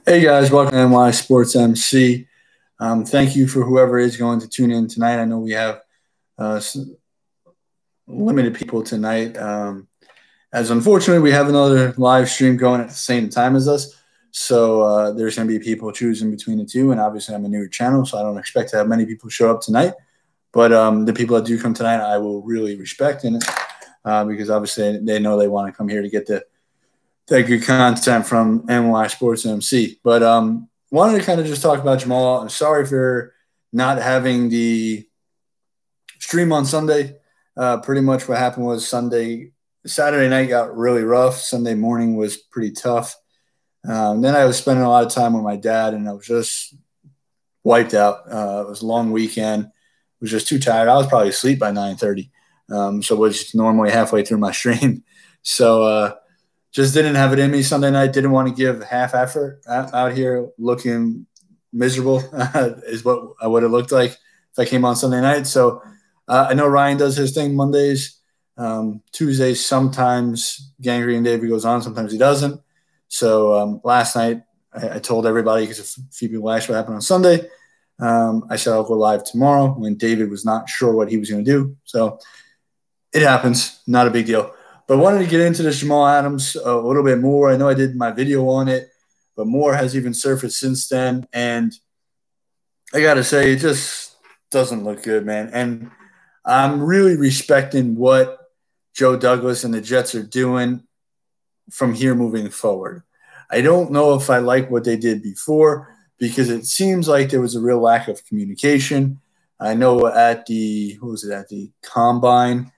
Hey guys, welcome to NY Sports MC. Thank you for whoever is going to tune in tonight. I know we have limited people tonight, as unfortunately we have another live stream going at the same time as us. So there's going to be people choosing between the two, and obviously I'm a newer channel, so I don't expect to have many people show up tonight. But the people that do come tonight, I will really respect in it because obviously they know they want to come here to get that good content from NY Sports MC. But wanted to kind of just talk about Jamal. I'm sorry for not having the stream on Sunday. Pretty much what happened was Saturday night got really rough. Sunday morning was pretty tough. Then I was spending a lot of time with my dad, and I was just wiped out. It was a long weekend. I was just too tired. I was probably asleep by 9:30. So it was normally halfway through my stream. So just didn't have it in me Sunday night. Didn't want to give half effort out here looking miserable is what I would have looked like if I came on Sunday night. So I know Ryan does his thing Mondays. Tuesdays, sometimes Gangrene David goes on, sometimes he doesn't. So last night I told everybody, because a few people asked what happened on Sunday. I said I'll go live tomorrow when David was not sure what he was going to do. So it happens. Not a big deal. But I wanted to get into this Jamal Adams a little bit more. I know I did my video on it, but more has even surfaced since then. And I got to say, it just doesn't look good, man. And I'm really respecting what Joe Douglas and the Jets are doing from here moving forward. I don't know if I like what they did before because it seems like there was a real lack of communication. I know at the combine,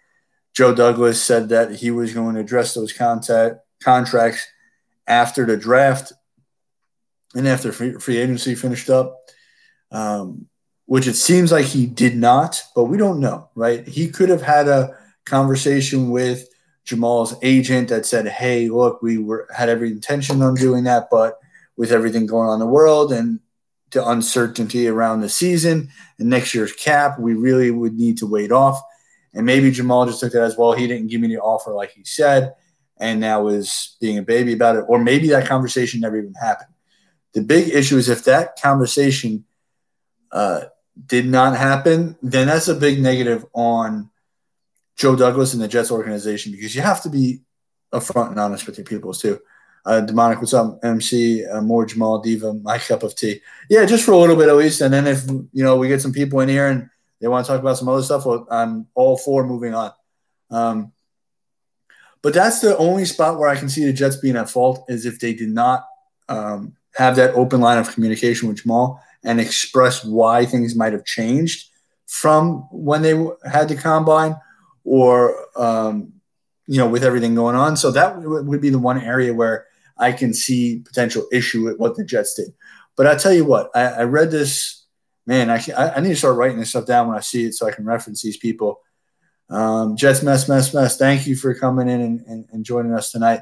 Joe Douglas said that he was going to address those contracts after the draft and after free agency finished up, which it seems like he did not, but we don't know, right? He could have had a conversation with Jamal's agent that said, hey, look, had every intention on doing that, but with everything going on in the world and the uncertainty around the season and next year's cap, we really would need to wait off. And maybe Jamal just took that as, well, he didn't give me the offer like he said, and now is being a baby about it. Or maybe that conversation never even happened. The big issue is if that conversation did not happen, then that's a big negative on Joe Douglas and the Jets organization, because you have to be upfront and honest with your people too. Demonic, what's up? MC, more Jamal Diva, my cup of tea. Yeah, just for a little bit at least. And then if we get some people in here and they want to talk about some other stuff, well, I'm all for moving on. But that's the only spot where I can see the Jets being at fault, is if they did not have that open line of communication with Jamal and express why things might have changed from when they had the combine or, with everything going on. So that would be the one area where I can see potential issue with what the Jets did. But I tell you what, I read this. Man, I need to start writing this stuff down when I see it so I can reference these people. Jets mess. Thank you for coming in and joining us tonight.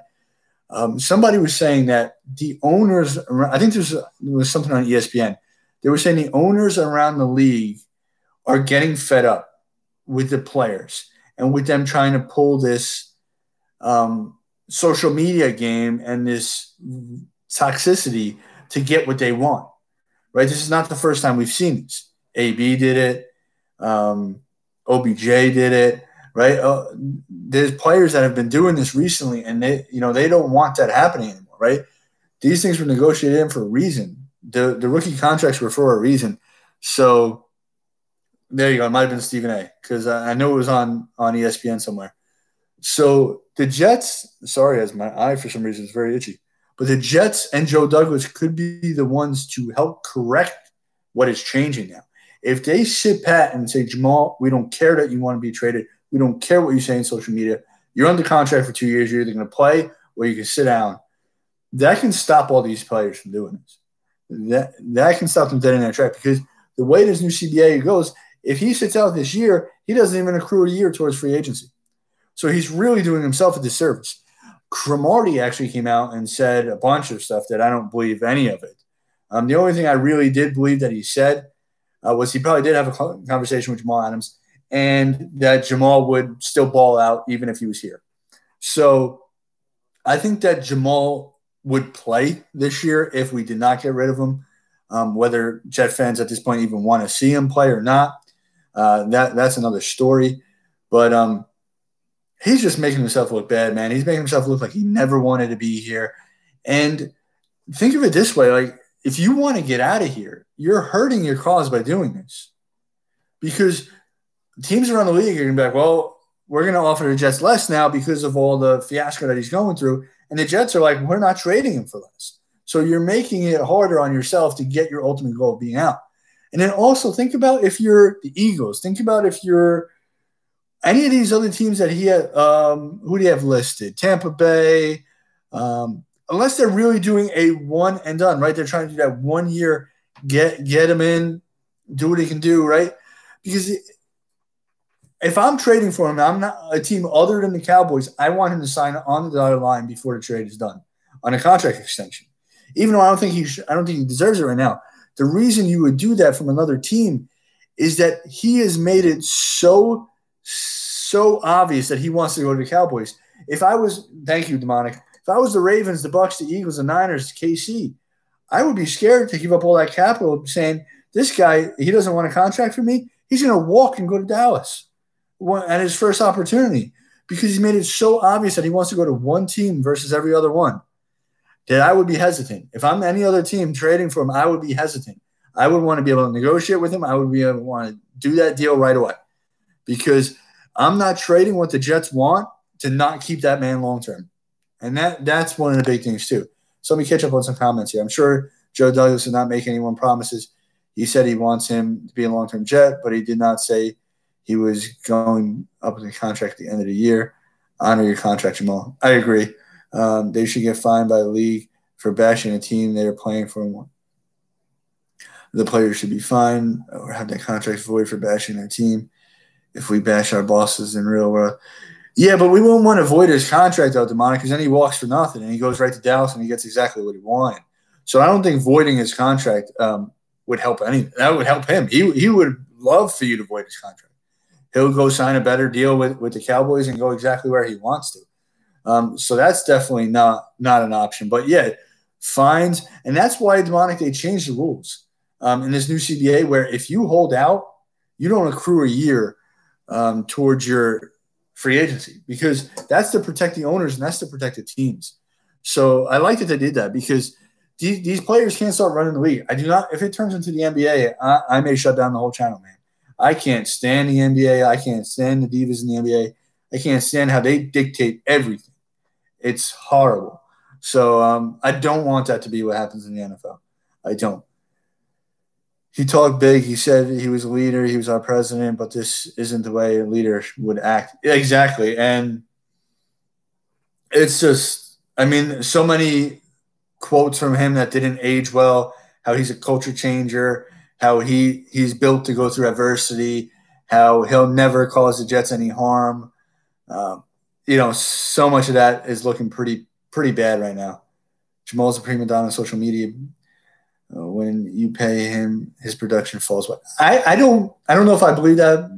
Somebody was saying that the owners, I think there was something on ESPN. They were saying the owners around the league are getting fed up with the players and with them trying to pull this social media game and this toxicity to get what they want. Right, this is not the first time we've seen this. AB did it, OBJ did it. Right, there's players that have been doing this recently, and they don't want that happening anymore. Right, these things were negotiated in for a reason. The rookie contracts were for a reason. So there you go. It might have been Stephen A. because I know it was on ESPN somewhere. So the Jets. Sorry, as my eye for some reason is very itchy. But the Jets and Joe Douglas could be the ones to help correct what is changing now. If they sit pat and say, Jamal, we don't care that you want to be traded. We don't care what you say in social media. You're under contract for 2 years. You're either going to play or you can sit down. That can stop all these players from doing this. That can stop them dead in their track, because the way this new CBA goes, if he sits out this year, he doesn't even accrue a year towards free agency. So he's really doing himself a disservice. Cromartie actually came out and said a bunch of stuff that I don't believe any of it. The only thing I really did believe that he said was he probably did have a conversation with Jamal Adams, and that Jamal would still ball out even if he was here. So I think that Jamal would play this year if we did not get rid of him. Whether Jet fans at this point even want to see him play or not, that's another story. But he's just making himself look bad, man. He's making himself look like he never wanted to be here. And think of it this way, like, if you want to get out of here, you're hurting your cause by doing this. Because teams around the league are going to be like, well, we're going to offer the Jets less now because of all the fiasco that he's going through. And the Jets are like, we're not trading him for less. So you're making it harder on yourself to get your ultimate goal of being out. And then also think about if you're the Eagles. Think about if you're any of these other teams that he had. Who do you have listed? Tampa Bay. Unless they're really doing a one and done, right? They're trying to do that 1 year, get him in, do what he can do, right? Because if I'm trading for him, I'm not a team other than the Cowboys. I want him to sign on the dotted line before the trade is done on a contract extension. Even though I don't think he deserves it right now. The reason you would do that from another team is that he has made it so obvious that he wants to go to the Cowboys. Thank you, Demonic. If I was the Ravens, the Bucks, the Eagles, the Niners, KC, I would be scared to give up all that capital saying, this guy, he doesn't want a contract for me. He's going to walk and go to Dallas at his first opportunity because he's made it so obvious that he wants to go to one team versus every other one that I would be hesitant. If I'm any other team trading for him, I would be hesitant. I would want to be able to negotiate with him. I would be able to want to do that deal right away because I'm not trading what the Jets want to not keep that man long term. And that's one of the big things too. So let me catch up on some comments here. I'm sure Joe Douglas did not make anyone promises. He said he wants him to be a long-term Jet, but he did not say he was going up with the contract at the end of the year. Honor your contract, Jamal. I agree. They should get fined by the league for bashing a team they are playing for. The players should be fined or have their contracts void for bashing their team. If we bash our bosses in real world. Yeah, but we won't want to void his contract out, Demonic, because then he walks for nothing and he goes right to Dallas and he gets exactly what he wanted. So I don't think voiding his contract would help anything. That would help him. He would love for you to void his contract. He'll go sign a better deal with the Cowboys and go exactly where he wants to. So that's definitely not an option. But yeah, fines, and that's why, Demonic, they changed the rules in this new CBA where if you hold out, you don't accrue a year towards your free agency because that's to protect the owners and that's to protect the teams. So I like that they did that because these players can't start running the league. I do not. If it turns into the NBA, I may shut down the whole channel, man. I can't stand the NBA. I can't stand the divas in the NBA. I can't stand how they dictate everything. It's horrible. So I don't want that to be what happens in the NFL. I don't. He talked big. He said he was a leader. He was our president, but this isn't the way a leader would act. Exactly. And it's just, I mean, so many quotes from him that didn't age well, how he's a culture changer, how he's built to go through adversity, how he'll never cause the Jets any harm. So much of that is looking pretty bad right now. Jamal's a prima donna on social media. When you pay him, his production falls. I don't know if I believe that,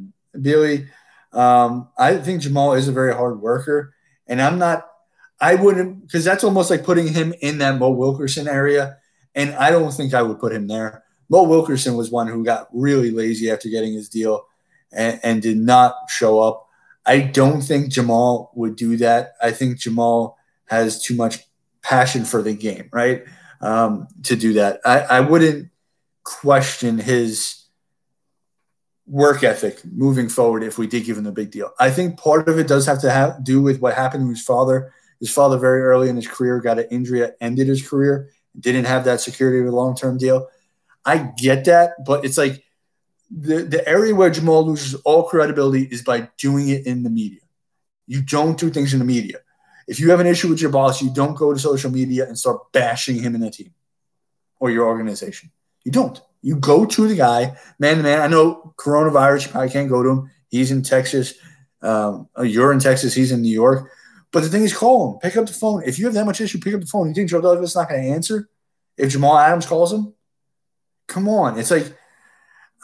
Billy. I think Jamal is a very hard worker, and I wouldn't, because that's almost like putting him in that Mo Wilkerson area, and I don't think I would put him there. Mo Wilkerson was one who got really lazy after getting his deal and did not show up. I don't think Jamal would do that. I think Jamal has too much passion for the game, right? To do that. I wouldn't question his work ethic moving forward if we did give him a big deal. I think part of it does have to do with what happened to his father. His father very early in his career got an injury that ended his career, didn't have that security of a long-term deal. I get that, but it's like the area where Jamal loses all credibility is by doing it in the media. You don't do things in the media. If you have an issue with your boss, you don't go to social media and start bashing him in the team or your organization. You don't. You go to the guy, man to man. I know coronavirus, you probably can't go to him. He's in Texas. You're in Texas. He's in New York. But the thing is, call him. Pick up the phone. If you have that much issue, pick up the phone. You think Joe Douglas is not going to answer if Jamal Adams calls him? Come on. It's like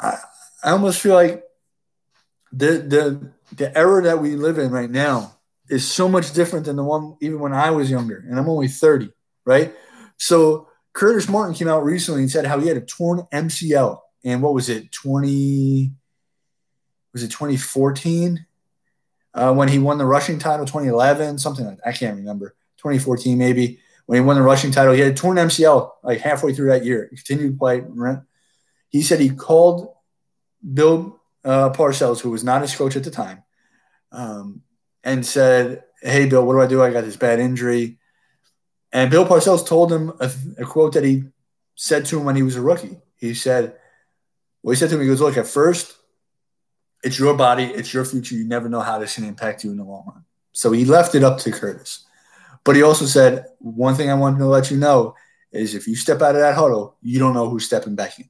I almost feel like the era that we live in right now is so much different than the one even when I was younger, and I'm only 30, right? So Curtis Martin came out recently and said how he had a torn MCL. And what was it, 2014? When he won the rushing title, 2011, something like that. I can't remember. 2014 maybe. When he won the rushing title, he had a torn MCL like halfway through that year. He continued to play. He said he called Bill Parcells, who was not his coach at the time, and said, "Hey, Bill, what do I do? I got this bad injury." And Bill Parcells told him a quote that he said to him when he was a rookie. He said to him, he goes, "Look, at first, it's your body, it's your future. You never know how this can impact you in the long run." So he left it up to Curtis. But he also said, one thing I wanted to let you know is if you step out of that huddle, you don't know who's stepping back in.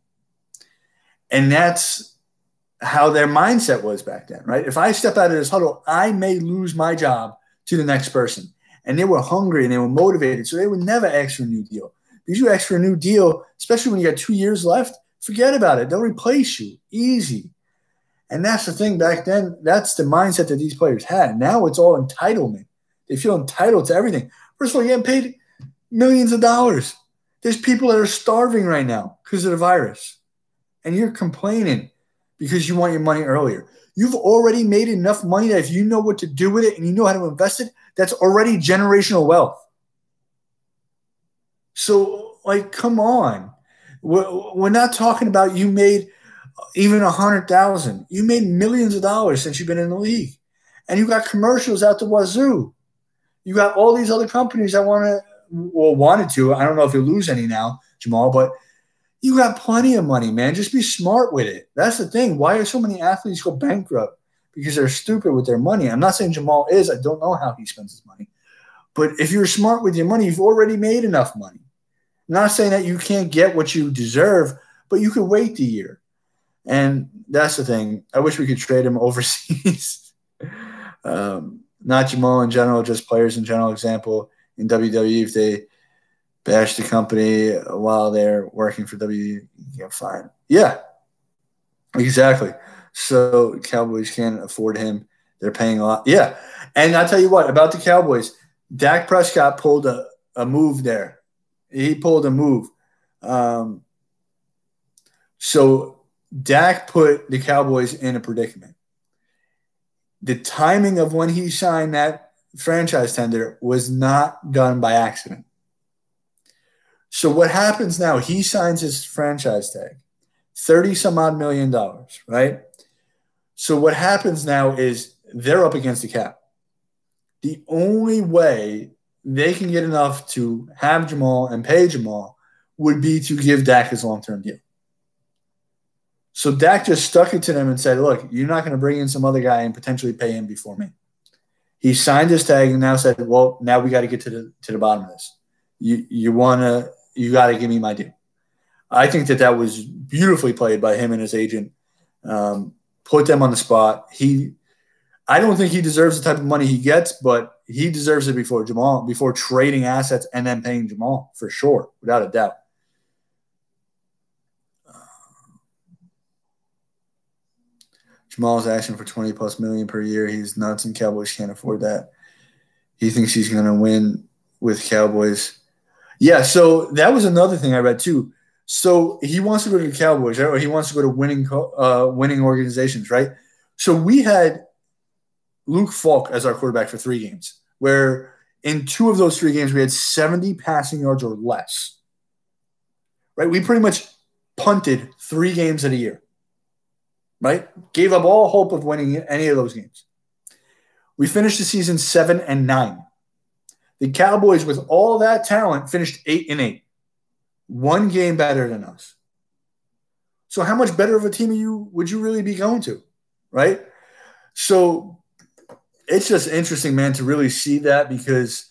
And that's how their mindset was back then, right? If I step out of this huddle, I may lose my job to the next person. And they were hungry and they were motivated, so they would never ask for a new deal. Because you ask for a new deal, especially when you got 2 years left, forget about it. They'll replace you. Easy. And that's the thing back then. That's the mindset that these players had. Now it's all entitlement. They feel entitled to everything. First of all, you're getting paid millions of dollars. There's people that are starving right now because of the virus. And you're complaining because you want your money earlier. You've already made enough money that if you know what to do with it and you know how to invest it, that's already generational wealth. So, like, come on. We're not talking about you made even 100,000. You made millions of dollars since you've been in the league. And you got commercials out the wazoo. You got all these other companies that wanted to. I don't know if you'll lose any now, Jamal, but you got plenty of money, man. Just be smart with it. That's the thing. Why are so many athletes go bankrupt? Because they're stupid with their money. I'm not saying Jamal is. I don't know how he spends his money. But if you're smart with your money, you've already made enough money. I'm not saying that you can't get what you deserve, but you could wait the year. And that's the thing. I wish we could trade him overseas. Not Jamal in general, just players in general. Example, in WWE, if they bash the company while they're working for WWE, you get fined. Yeah, exactly. So Cowboys can't afford him. They're paying a lot. Yeah. And I'll tell you what, about the Cowboys, Dak Prescott pulled a move there. He pulled a move. So Dak put the Cowboys in a predicament. The timing of when he signed that franchise tender was not done by accident. So what happens now, he signs his franchise tag, 30-some-odd million dollars, right? So what happens now is they're up against the cap. The only way they can get enough to have Jamal and pay Jamal would be to give Dak his long-term deal. So Dak just stuck it to them and said, look, you're not going to bring in some other guy and potentially pay him before me. He signed his tag and now said, well, now we got to get to the bottom of this. You got to give me my deal. I think that was beautifully played by him and his agent. Put them on the spot. I don't think he deserves the type of money he gets, but he deserves it before trading assets and then paying Jamal for sure, without a doubt. Jamal's asking for 20+ million per year. He's nuts, and Cowboys can't afford that. He thinks he's going to win with Cowboys. Yeah, so that was another thing I read too. So he wants to go to the Cowboys, right? Or he wants to go to winning organizations, right? So we had Luke Falk as our quarterback for 3 games, where in 2 of those 3 games we had 70 passing yards or less, right? We pretty much punted 3 games of the year, right? Gave up all hope of winning any of those games. We finished the season 7-9. The Cowboys, with all that talent, finished 8-8. 1 game better than us. So how much better of a team would you really be going to, right? So it's just interesting, man, to really see that, because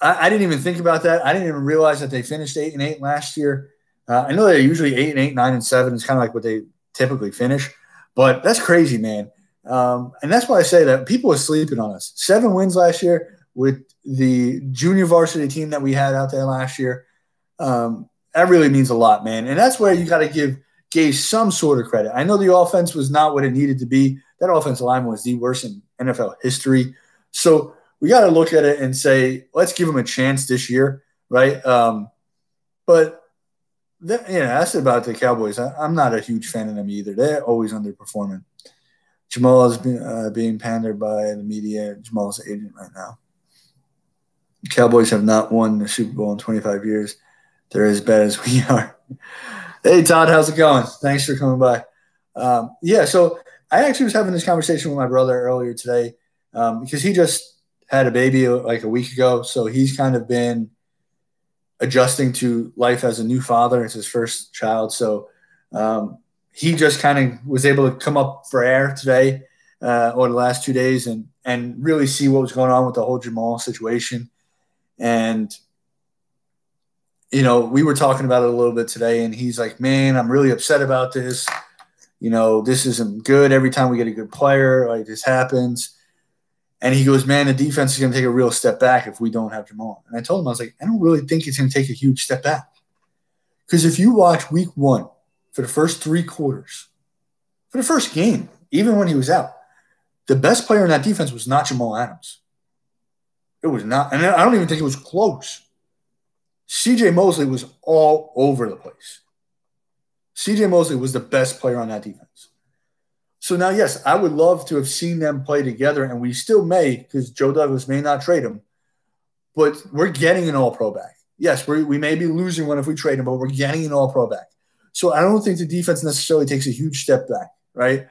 I didn't even think about that. I didn't even realize that they finished 8-8 last year. I know they're usually 8-8, 9-7. It's kind of like what they typically finish, but that's crazy, man. And that's why I say that people are sleeping on us. 7 wins last year with the junior varsity team that we had out there last year. That really means a lot, man. And that's where you got to give Gase some sort of credit. I know the offense was not what it needed to be. That offensive line was the worst in NFL history. So we got to look at it and say, let's give him a chance this year, right? But that's about the Cowboys. I'm not a huge fan of them either. They're always underperforming. Jamal is being pandered by the media. Jamal's agent right now. The Cowboys have not won the Super Bowl in 25 years. They're as bad as we are. Hey, Todd, how's it going? Thanks for coming by. So I actually was having this conversation with my brother earlier today because he just had a baby like a week ago. So he's kind of been adjusting to life as a new father. It's his first child. So he just kind of was able to come up for air today or the last 2 days and really see what was going on with the whole Jamal situation. And, we were talking about it a little bit today, and he's like, man, I'm really upset about this. This isn't good. Every time we get a good player, like this happens. And he goes, man, the defense is going to take a real step back if we don't have Jamal. And I told him, I was like, I don't really think it's going to take a huge step back. Because if you watch week 1 for the first 3 quarters, for the first game, even when he was out, the best player in that defense was not Jamal Adams. It was not. And I don't even think it was close. C.J. Mosley was all over the place. C.J. Mosley was the best player on that defense. So now, yes, I would love to have seen them play together, and we still may because Joe Douglas may not trade him. But we're getting an all-pro back. Yes, we may be losing one if we trade him, but we're getting an all-pro back. So I don't think the defense necessarily takes a huge step back, right?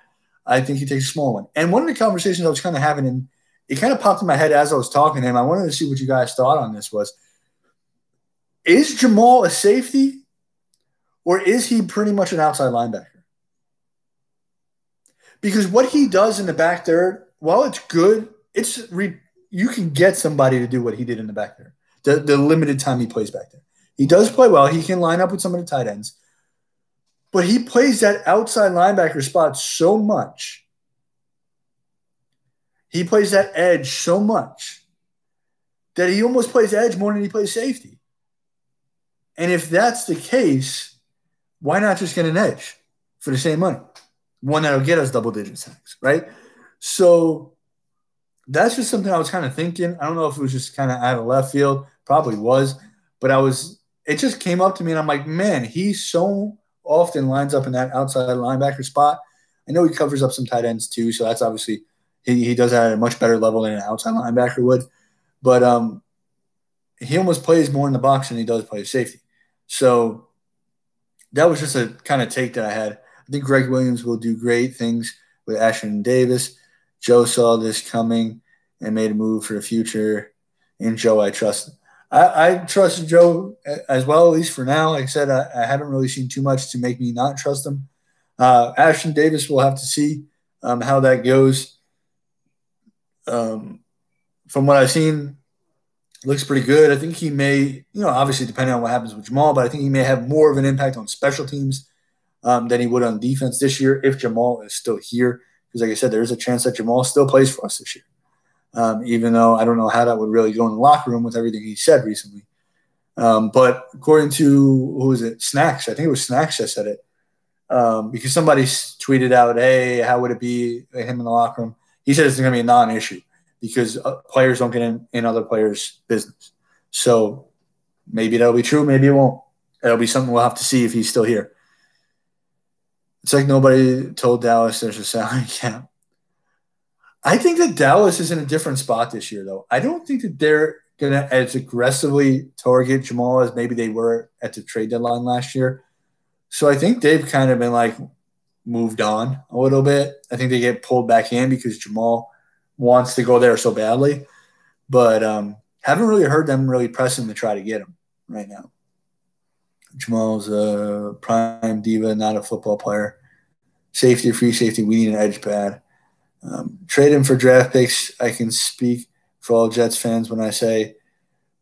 I think he takes a small one. And one of the conversations I was kind of having, and it kind of popped in my head as I was talking to him, I wanted to see what you guys thought on this was, is Jamal a safety or is he pretty much an outside linebacker? Because what he does in the back third, while it's good, you can get somebody to do what he did in the back third, the limited time he plays back there. He does play well. He can line up with some of the tight ends. But he plays that outside linebacker spot so much. He plays that edge so much that he almost plays edge more than he plays safety. And if that's the case, why not just get an edge for the same money? One that'll get us double-digit sacks, right? So that's just something I was kind of thinking. I don't know if it was just kind of out of left field. Probably was. But it just came up to me, and I'm like, man, he so often lines up in that outside linebacker spot. I know he covers up some tight ends too, so that's obviously he does that at a much better level than an outside linebacker would. But he almost plays more in the box than he does play safety. So that was just a kind of take that I had. I think Greg Williams will do great things with Ashton Davis. Joe saw this coming and made a move for the future. And Joe, I trust. I trust Joe as well, at least for now. Like I said, I haven't really seen too much to make me not trust him. Ashton Davis, we'll have to see how that goes. From what I've seen, looks pretty good. I think he may, obviously depending on what happens with Jamal, but I think he may have more of an impact on special teams than he would on defense this year if Jamal is still here. Because like I said, there's a chance that Jamal still plays for us this year. Even though I don't know how that would really go in the locker room with everything he said recently. But according to, who was it, Snacks, I think it was Snacks that said it, because somebody tweeted out, hey, how would it be him in the locker room? He said it's going to be a non-issue because players don't get in other players' business. So maybe that'll be true, maybe it won't. It'll be something we'll have to see if he's still here. It's like nobody told Dallas there's a salary cap. I think that Dallas is in a different spot this year, though. I don't think that they're going to as aggressively target Jamal as maybe they were at the trade deadline last year. So I think they've kind of been moved on a little bit. I think they get pulled back in because Jamal wants to go there so badly. But haven't really heard them really pressing to try to get him right now. Jamal's a prime diva, not a football player. Safety or free safety, we need an edge pad. Trade him for draft picks. I can speak for all Jets fans when I say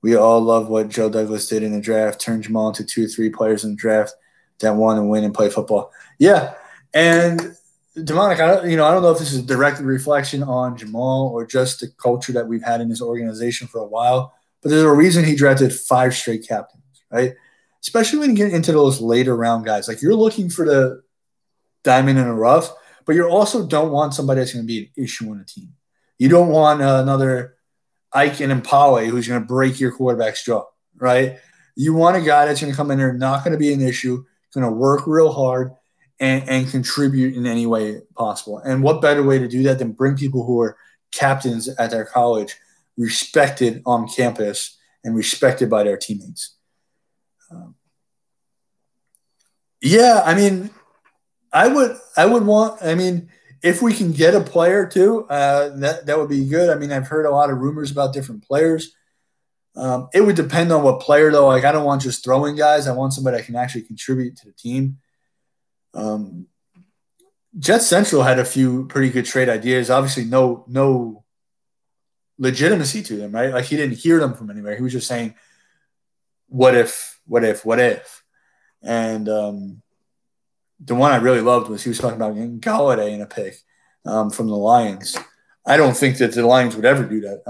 we all love what Joe Douglas did in the draft, turned Jamal into 2 or 3 players in the draft that want to win and play football. Yeah, and Demonic, I don't know if this is a direct reflection on Jamal or just the culture that we've had in this organization for a while, but there's a reason he drafted 5 straight captains, right? Especially when you get into those later round guys. Like, you're looking for the diamond in the rough, but you also don't want somebody that's going to be an issue on the team. You don't want another Ike and Impale who's going to break your quarterback's jaw, right? You want a guy that's going to come in there, not going to be an issue, going to work real hard and contribute in any way possible. And what better way to do that than bring people who are captains at their college, respected on campus and respected by their teammates. Yeah, I mean, I would want. I mean, if we can get a player too, that would be good. I mean, I've heard a lot of rumors about different players. It would depend on what player though. Like, I don't want just throwing guys. I want somebody that can actually contribute to the team. Um, Jet Central had a few pretty good trade ideas. Obviously, no legitimacy to them, right? Like, he didn't hear them from anywhere. He was just saying, "What if? What if? What if?" And the one I really loved was he was talking about getting Galladay in a pick from the Lions. I don't think that the Lions would ever do that.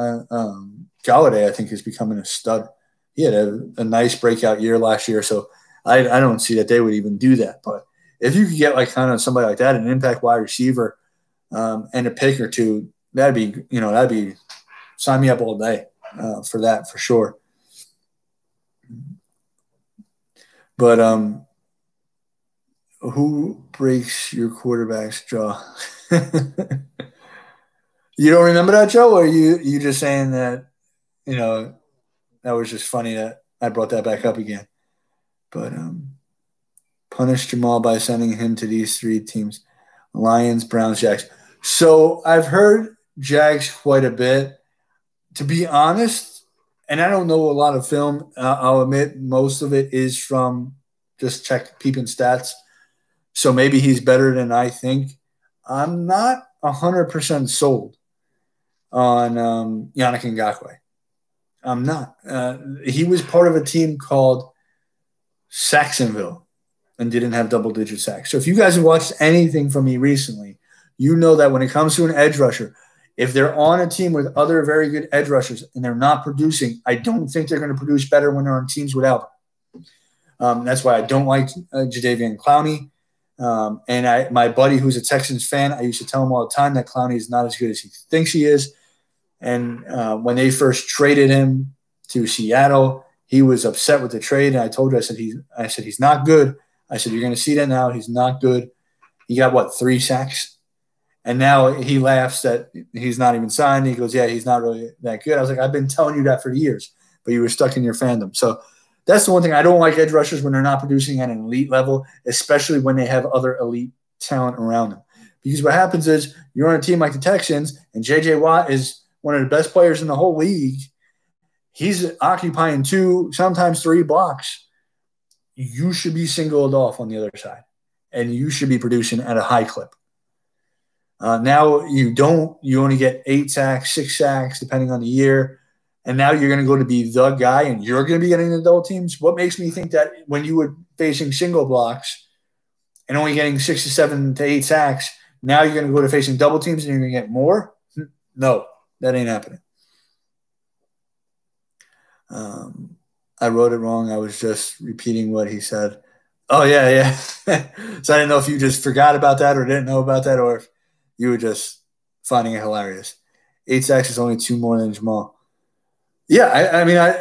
Galladay, I think, is becoming a stud. He had a nice breakout year last year, so I don't see that they would even do that. But if you could get like kind of somebody like that, an impact wide receiver, and a pick or two, that'd be sign me up all day for that for sure. But who breaks your quarterback's jaw? You don't remember that, Joe, or you just saying that you know that was just funny that I brought that back up again? But punish Jamal by sending him to these three teams: Lions, Browns, Jags. So I've heard Jags quite a bit. To be honest, and I don't know a lot of film. I'll admit most of it is from just peeping stats. So maybe he's better than I think. I'm not 100% sold on Yannick Ngakoue. I'm not. He was part of a team called Saxonville and didn't have double-digit sacks. So if you guys have watched anything from me recently, you know that when it comes to an edge rusher, if they're on a team with other very good edge rushers and they're not producing, I don't think they're going to produce better when they're on teams without them. That's why I don't like Jadeveon Clowney. And my buddy who's a Texans fan, I used to tell him all the time that Clowney is not as good as he thinks he is. And when they first traded him to Seattle, he was upset with the trade. And I told you, I said he's not good. I said, you're going to see that now. He's not good. He got 3 sacks. And now he laughs that he's not even signed. He goes, yeah, he's not really that good. I was like, I've been telling you that for years, but you were stuck in your fandom. So that's the one thing. I don't like edge rushers when they're not producing at an elite level, especially when they have other elite talent around them. Because what happens is you're on a team like the Texans, and J.J. Watt is one of the best players in the whole league. He's occupying 2, sometimes 3 blocks. You should be singled off on the other side, and you should be producing at a high clip. Now you don't. You only get 8 sacks, 6 sacks, depending on the year. And now you're going to go to be the guy, and you're going to be getting the double teams. What makes me think that when you were facing single blocks and only getting 6 to 7 to 8 sacks, now you're going to go to facing double teams and you're going to get more? No, that ain't happening. I wrote it wrong. I was just repeating what he said. Oh, yeah. So I didn't know if you just forgot about that or didn't know about that, or if you were just finding it hilarious. 8 sacks is only 2 more than Jamal. Yeah,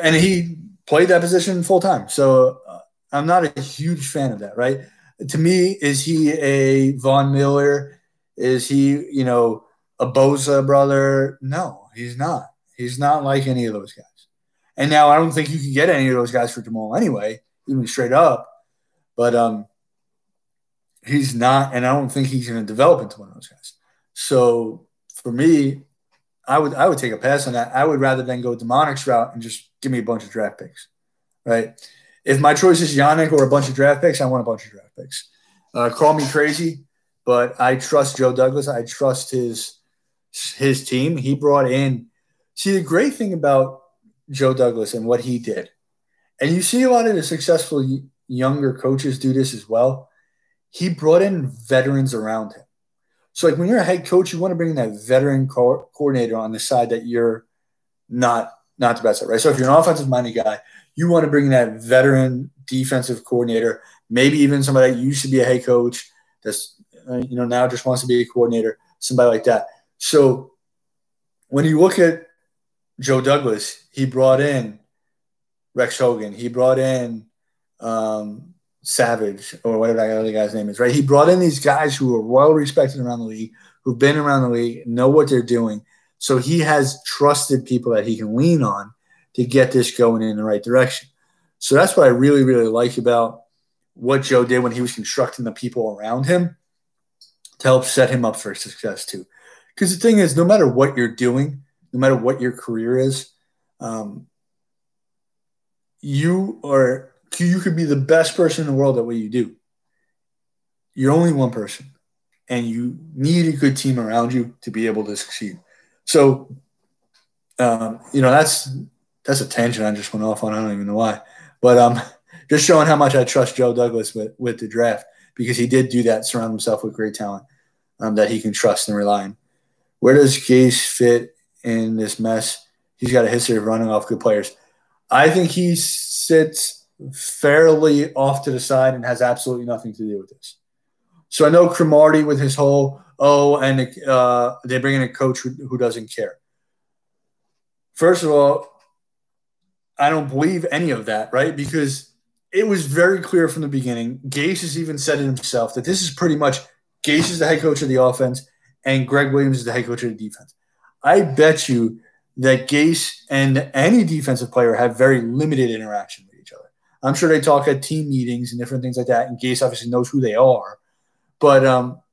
and he played that position full time. So I'm not a huge fan of that, right? To me, is he a Von Miller? Is he, a Bosa brother? No, he's not. He's not like any of those guys. And now I don't think you can get any of those guys for Jamal anyway, even straight up. But he's not, and I don't think he's going to develop into one of those guys. So for me, I would take a pass on that. I would rather than go Demonic's route and just give me a bunch of draft picks, right? If my choice is Yannick or a bunch of draft picks, I want a bunch of draft picks. Call me crazy, but I trust Joe Douglas. I trust his team. He brought in – see, the great thing about Joe Douglas and what he did, and you see a lot of the successful younger coaches do this as well, he brought in veterans around him. So, like, when you're a head coach, you want to bring in that veteran coordinator on the side that you're not the best at, right? So if you're an offensive-minded guy, you want to bring in that veteran defensive coordinator, maybe even somebody that used to be a head coach that's, now just wants to be a coordinator, somebody like that. So when you look at Joe Douglas. He brought in Rex Hogan. He brought in Savage or whatever that other guy's name is, right? He brought in these guys who are well respected around the league, who've been around the league, know what they're doing. So he has trusted people that he can lean on to get this going in the right direction. So that's what I really, really like about what Joe did when he was constructing the people around him to help set him up for success too. Because the thing is, no matter what you're doing, no matter what your career is, um, you could be the best person in the world at what you do. You're only one person, and you need a good team around you to be able to succeed. So, that's a tangent I just went off on. I don't even know why, but just showing how much I trust Joe Douglas with the draft because he did do that, surround himself with great talent that he can trust and rely on. Where does Gase fit in this mess? He's got a history of running off good players. I think he sits fairly off to the side and has absolutely nothing to do with this. So I know Cromartie with his whole and they bring in a coach who doesn't care. First of all, I don't believe any of that, right? Because it was very clear from the beginning. Gase has even said it himself that this is pretty much Gase is the head coach of the offense and Greg Williams is the head coach of the defense. I bet you that Gase and any defensive player have very limited interaction with each other. I'm sure they talk at team meetings and different things like that, and Gase obviously knows who they are, but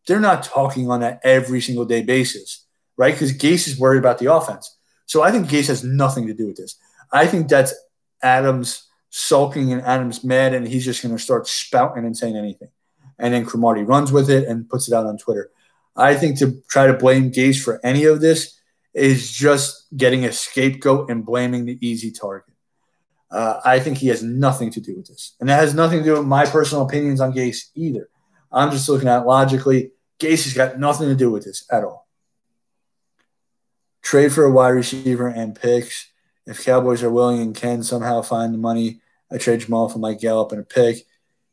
they're not talking on an every single day basis, right? Because Gase is worried about the offense. So I think Gase has nothing to do with this. I think that's Adams sulking and Adams mad, and he's just going to start spouting and saying anything. And then Cromartie runs with it and puts it out on Twitter. I think to try to blame Gase for any of this is just getting a scapegoat and blaming the easy target. I think he has nothing to do with this. And that has nothing to do with my personal opinions on Gase either. I'm just looking at it logically. Gase has got nothing to do with this at all. Trade for a wide receiver and picks. If Cowboys are willing and can somehow find the money, I trade Jamal for Mike Gallup and a pick.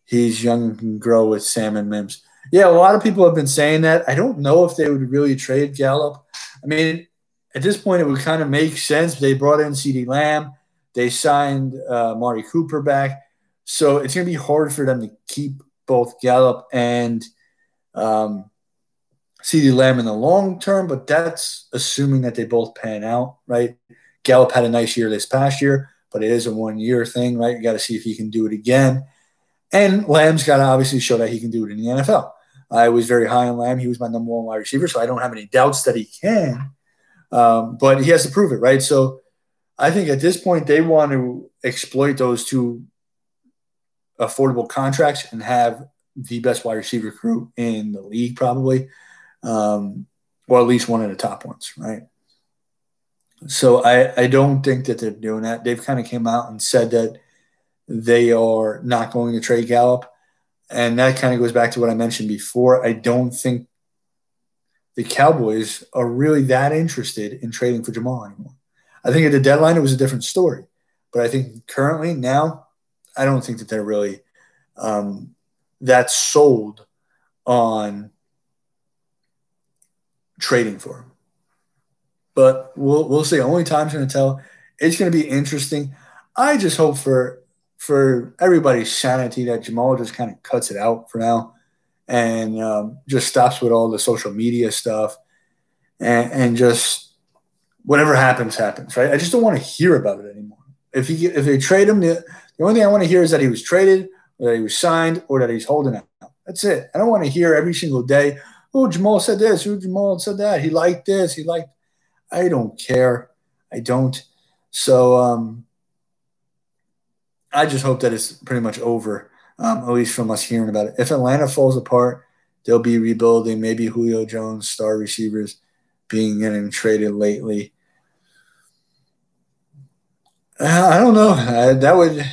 He's young and can grow with Sam and Mims. Yeah, a lot of people have been saying that. I don't know if they would really trade Gallup. I mean, at this point, it would kind of make sense. They brought in CeeDee Lamb. They signed Mari Cooper back. So it's going to be hard for them to keep both Gallup and CeeDee Lamb in the long term, but that's assuming that they both pan out, right? Gallup had a nice year this past year, but it is a 1 year thing, right? You got to see if he can do it again. And Lamb's got to obviously show that he can do it in the NFL. I was very high on Lamb. He was my number one wide receiver, so I don't have any doubts that he can. But he has to prove it, right? So I think at this point they want to exploit those two affordable contracts and have the best wide receiver crew in the league, probably, or at least one of the top ones, right? So I don't think that they're doing that. They've kind of came out and said that they are not going to trade Gallup. And that kind of goes back to what I mentioned before. I don't think the Cowboys are really that interested in trading for Jamal anymore. I think at the deadline, it was a different story. But I think currently now, I don't think that they're really that sold on trading for him. But we'll see. Only time's going to tell. It's going to be interesting. I just hope for everybody's sanity that Jamal just kind of cuts it out for now and just stops with all the social media stuff and just whatever happens, happens, right? I just don't want to hear about it anymore. If they trade him, the only thing I want to hear is that he was traded, or that he was signed, or that he's holding out. That's it. I don't want to hear every single day, oh, Jamal said this, oh, Jamal said that. He liked this, he liked. I don't care. I don't. So I just hope that it's pretty much over, at least from us hearing about it. If Atlanta falls apart, they'll be rebuilding. Maybe Julio Jones, star receivers, getting traded lately. I don't know. That would.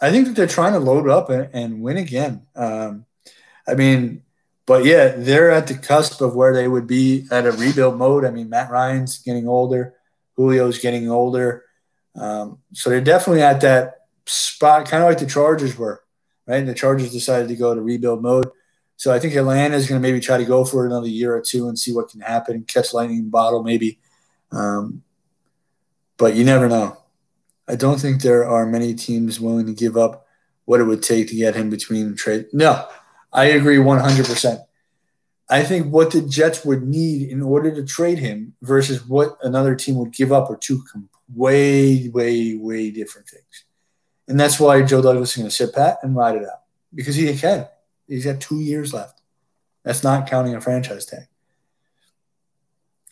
I think that they're trying to load up and win again. I mean, but yeah, they're at the cusp of where they would be at a rebuild mode. I mean, Matt Ryan's getting older, Julio's getting older, so they're definitely at that spot, kind of like the Chargers were, right? And the Chargers decided to go to rebuild mode. So I think Atlanta is going to maybe try to go for another year or two and see what can happen, catch lightning in a bottle maybe. but you never know. I don't think there are many teams willing to give up what it would take to get him between trade. No, I agree 100%. I think what the Jets would need in order to trade him versus what another team would give up are two way, way, way different things. And that's why Joe Douglas is going to sit pat and ride it out because he can. He's got 2 years left. That's not counting a franchise tag.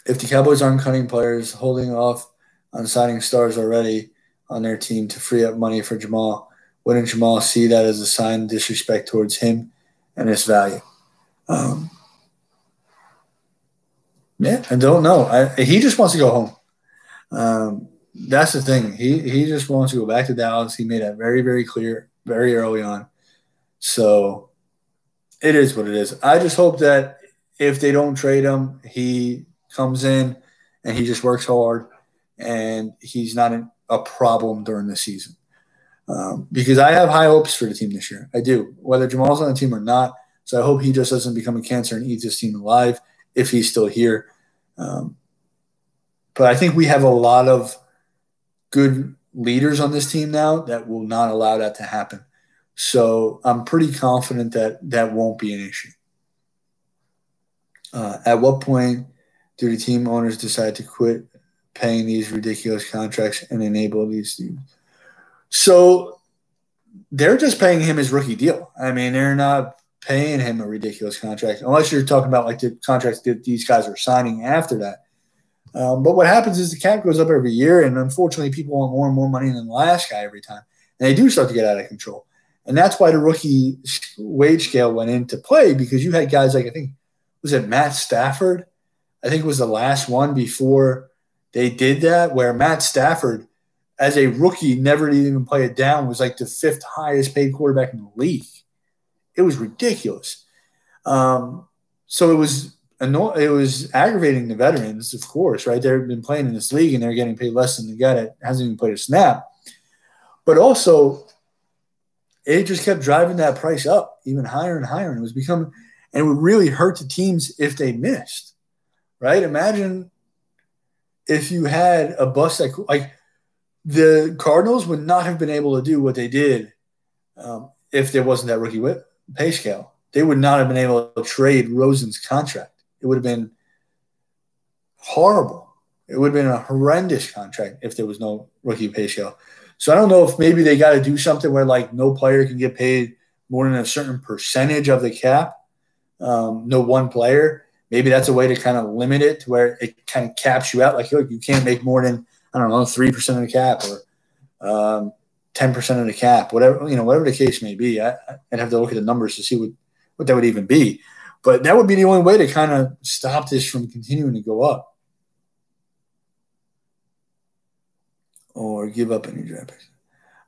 If the Cowboys aren't cutting players, holding off on signing stars already on their team to free up money for Jamal, wouldn't Jamal see that as a sign of disrespect towards him and his value? Yeah, I don't know. He just wants to go home. That's the thing. He just wants to go back to Dallas. He made that very, very clear very early on. So it is what it is. I just hope that if they don't trade him, he comes in and he just works hard and he's not a problem during the season. Because I have high hopes for the team this year. I do, whether Jamal's on the team or not. So I hope he just doesn't become a cancer and eats this team alive if he's still here. But I think we have a lot of good leaders on this team now that will not allow that to happen. So I'm pretty confident that that won't be an issue. At what point do the team owners decide to quit paying these ridiculous contracts and enable these dudes? So they're just paying him his rookie deal. I mean, they're not paying him a ridiculous contract, unless you're talking about like the contracts that these guys are signing after that. But what happens is the cap goes up every year, and unfortunately, people want more and more money than the last guy every time. And they do start to get out of control. And that's why the rookie wage scale went into play, because you had guys like, I think, was it Matt Stafford? I think it was the last one before they did that, where Matt Stafford, as a rookie, never even play it down, was like the 5th highest paid quarterback in the league. It was ridiculous. So it was aggravating the veterans, of course, right? They've been playing in this league and they're getting paid less than the guy that hasn't even played a snap. But also, it just kept driving that price up even higher and higher. And it would really hurt the teams if they missed, right? Imagine if you had a bust like the Cardinals would not have been able to do what they did if there wasn't that rookie pay scale. They would not have been able to trade Rosen's contract. It would have been horrible. It would have been a horrendous contract if there was no rookie pay scale. So I don't know if maybe they got to do something where like no player can get paid more than a certain percentage of the cap. No one player. Maybe that's a way to kind of limit it to where it kind of caps you out. Like, look, you can't make more than, I don't know, 3% of the cap or 10% of the cap, whatever the case may be. I'd have to look at the numbers to see what that would even be. But that would be the only way to kind of stop this from continuing to go up or give up any draft picks.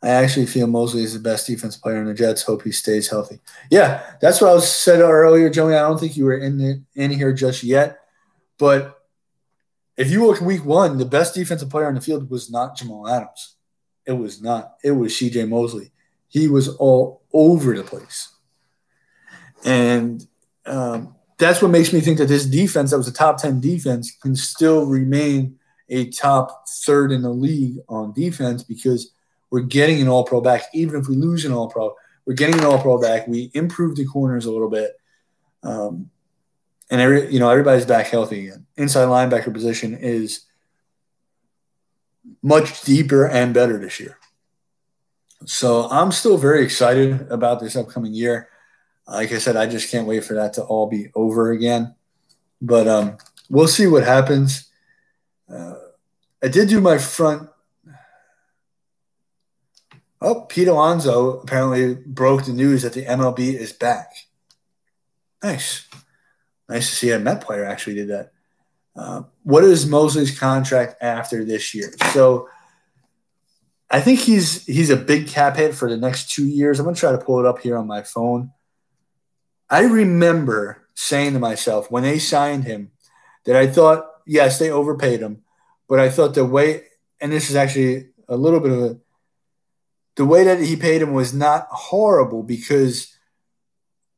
I actually feel Mosley is the best defensive player in the Jets. Hope he stays healthy. Yeah, that's what I said earlier, Joey. I don't think you were in here just yet. But if you look week 1, the best defensive player on the field was not Jamal Adams. It was not. It was C.J. Mosley. He was all over the place. And that's what makes me think that this defense, that was a top 10 defense, can still remain a top 3rd in the league on defense, because we're getting an all-pro back. Even if we lose an all-pro, we're getting an all-pro back. We improved the corners a little bit. And everybody's back healthy again. Inside linebacker position is much deeper and better this year. So I'm still very excited about this upcoming year. Like I said, I just can't wait for that to all be over again. But we'll see what happens. I did do my front. Oh, Pete Alonso apparently broke the news that the MLB is back. Nice. Nice to see a Met player actually did that. What is Mosley's contract after this year? So I think he's a big cap hit for the next 2 years. I'm going to try to pull it up here on my phone. I remember saying to myself when they signed him that I thought, yes, they overpaid him, but I thought the way, and this is actually a little bit of the way that he paid him was not horrible, because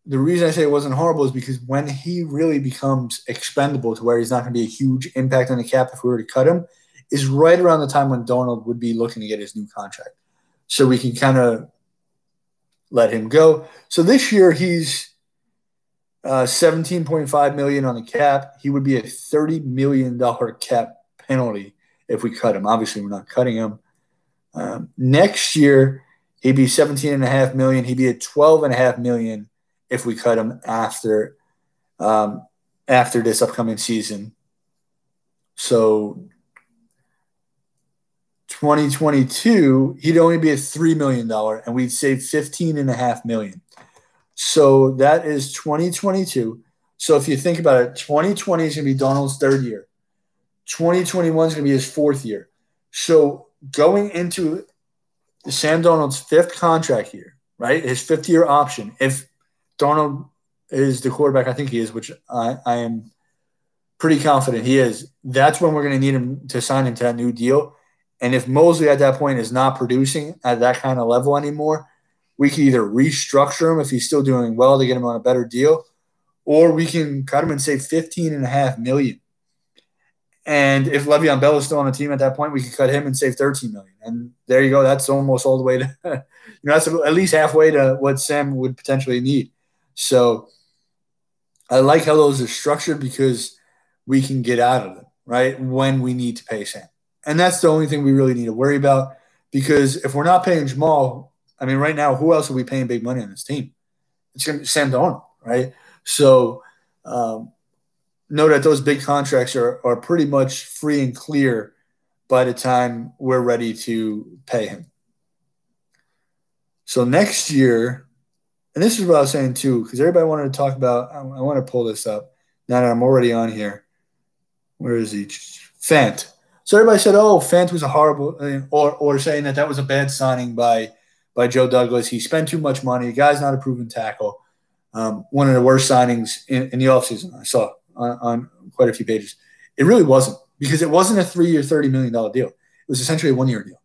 the reason I say it wasn't horrible is because when he really becomes expendable to where he's not going to be a huge impact on the cap if we were to cut him, is right around the time when Darnold would be looking to get his new contract. So we can kind of let him go. So this year he's 17.5 million on the cap. He would be a $30 million cap penalty if we cut him. Obviously, we're not cutting him. Next year, he'd be 17.5 million. He'd be at 12.5 million if we cut him after this upcoming season. So 2022, he'd only be at $3 million, and we'd save 15.5 million. So that is 2022. So if you think about it, 2020 is going to be Donald's third year. 2021 is going to be his fourth year. So going into Sam Darnold's fifth contract year, right? His fifth-year option. If Darnold is the quarterback I think he is, which I am pretty confident he is, that's when we're going to need him to sign him to that new deal. And if Mosley at that point is not producing at that kind of level anymore, we can either restructure him if he's still doing well to get him on a better deal, or we can cut him and save $15.5 million. And if Le'Veon Bell is still on the team at that point, we can cut him and save $13 million. And there you go. That's almost all the way to, that's at least halfway to what Sam would potentially need. So I like how those are structured because we can get out of them, right, when we need to pay Sam. And that's the only thing we really need to worry about, because if we're not paying Jamal, I mean, right now, who else are we paying big money on this team? It's going to be Sam Darnold, right? So know that those big contracts are pretty much free and clear by the time we're ready to pay him. So next year, and this is what I was saying too, because everybody wanted to talk about, I want to pull this up now that I'm already on here. Where is he? Fant. So everybody said, oh, Fant was a horrible, or saying that was a bad signing by Joe Douglas. He spent too much money. The guy's not a proven tackle. One of the worst signings in the offseason I saw on quite a few pages. It really wasn't, because it wasn't a 3-year, $30 million deal. It was essentially a 1-year deal.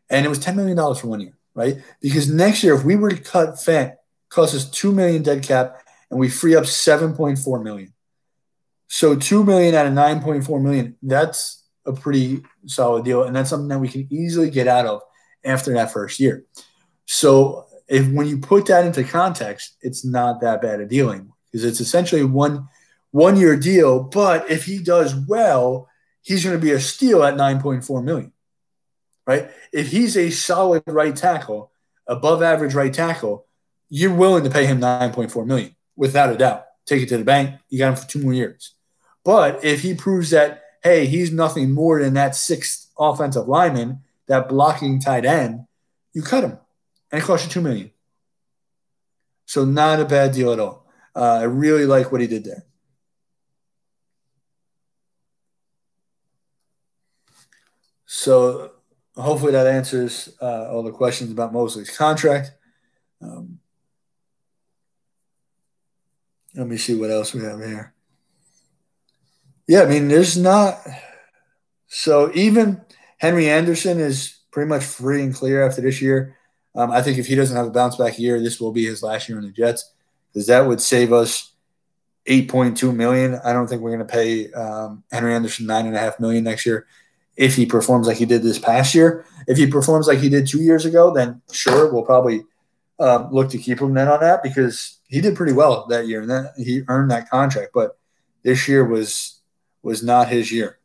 And it was $10 million for 1 year, right? Because next year, if we were to cut Fant, cost us $2 million dead cap, and we free up $7.4 million. So $2 million out of $9.4 million, that's a pretty solid deal. And that's something that we can easily get out of after that first year. So when you put that into context, it's not that bad a deal anymore, because it's essentially a one-year deal. But if he does well, he's going to be a steal at $9.4 million, right? If he's a solid right tackle, above average right tackle, you're willing to pay him $9.4 million without a doubt. Take it to the bank. You got him for 2 more years. But if he proves that, hey, he's nothing more than that sixth offensive lineman, that blocking tight end, you cut him, and it costs you $2 million. So not a bad deal at all. I really like what he did there. So hopefully that answers all the questions about Mosley's contract. Let me see what else we have here. Yeah, I mean, there's not. So even Henry Anderson is pretty much free and clear after this year. I think if he doesn't have a bounce back year, this will be his last year in the Jets, because that would save us $8.2 million. I don't think we're going to pay Henry Anderson $9.5 million next year if he performs like he did this past year. If he performs like he did 2 years ago, then sure, we'll probably look to keep him then on that, because he did pretty well that year and that he earned that contract. But this year was not his year.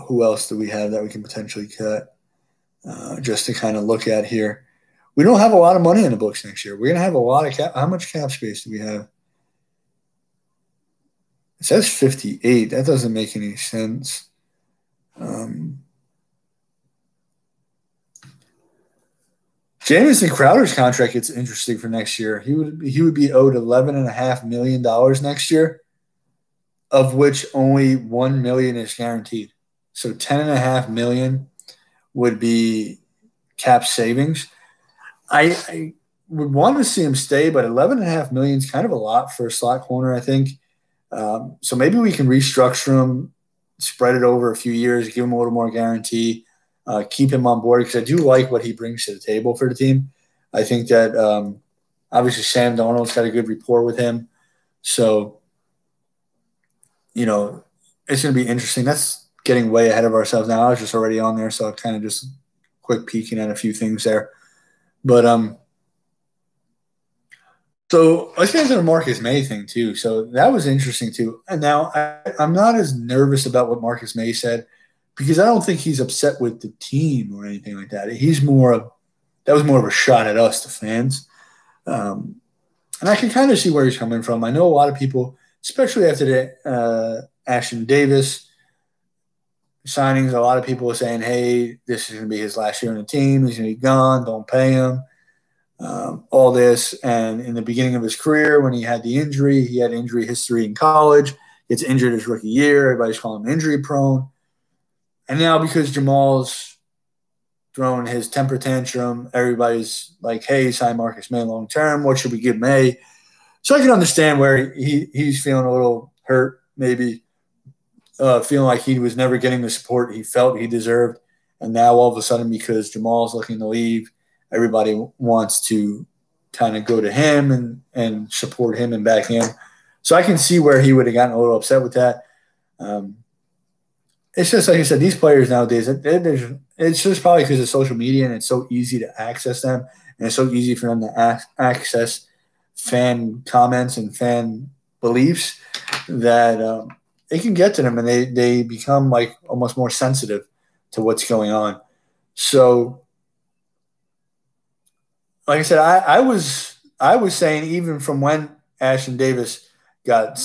Who else do we have that we can potentially cut? Just to kind of look at here. We don't have a lot of money in the books next year. We're going to have a lot of cap. How much cap space do we have? It says 58. That doesn't make any sense. Jamison Crowder's contract gets interesting for next year. He would be owed $11.5 million next year, of which only $1 million is guaranteed. So $10.5 million would be cap savings. I would want to see him stay, but $11.5 million is kind of a lot for a slot corner, I think. So maybe we can restructure him, spread it over a few years, give him a little more guarantee, keep him on board, because I do like what he brings to the table for the team. I think that obviously Sam Darnold's got a good rapport with him. So, it's going to be interesting. That's getting way ahead of ourselves now. I was just already on there, so I kind of just quick peeking at a few things there. But so let's get into the Marcus May thing too. So that was interesting too. And now I'm not as nervous about what Marcus May said because I don't think he's upset with the team or anything like that. He's more of that was more of a shot at us, the fans. Um, and I can kind of see where he's coming from. I know a lot of people, especially after the Ashton Davis signings, a lot of people are saying, "Hey, this is going to be his last year on the team. He's going to be gone. Don't pay him." All this. And in the beginning of his career, when he had the injury, he had injury history in college, gets injured his rookie year. Everybody's calling him injury prone. And now because Jamal's throwing his temper tantrum, everybody's like, hey, sign Marcus May long term. What should we give May? So I can understand where he's feeling a little hurt, maybe feeling like he was never getting the support he felt he deserved. And now all of a sudden, because Jamal's looking to leave, everybody wants to kind of go to him and support him and back him. So I can see where he would have gotten a little upset with that. It's just like I said, these players nowadays, it's just probably because of social media and it's so easy to access them and it's so easy for them to access fan comments and fan beliefs that it can get to them and they become like almost more sensitive to what's going on. So like I said, I was saying even from when Ashton Davis got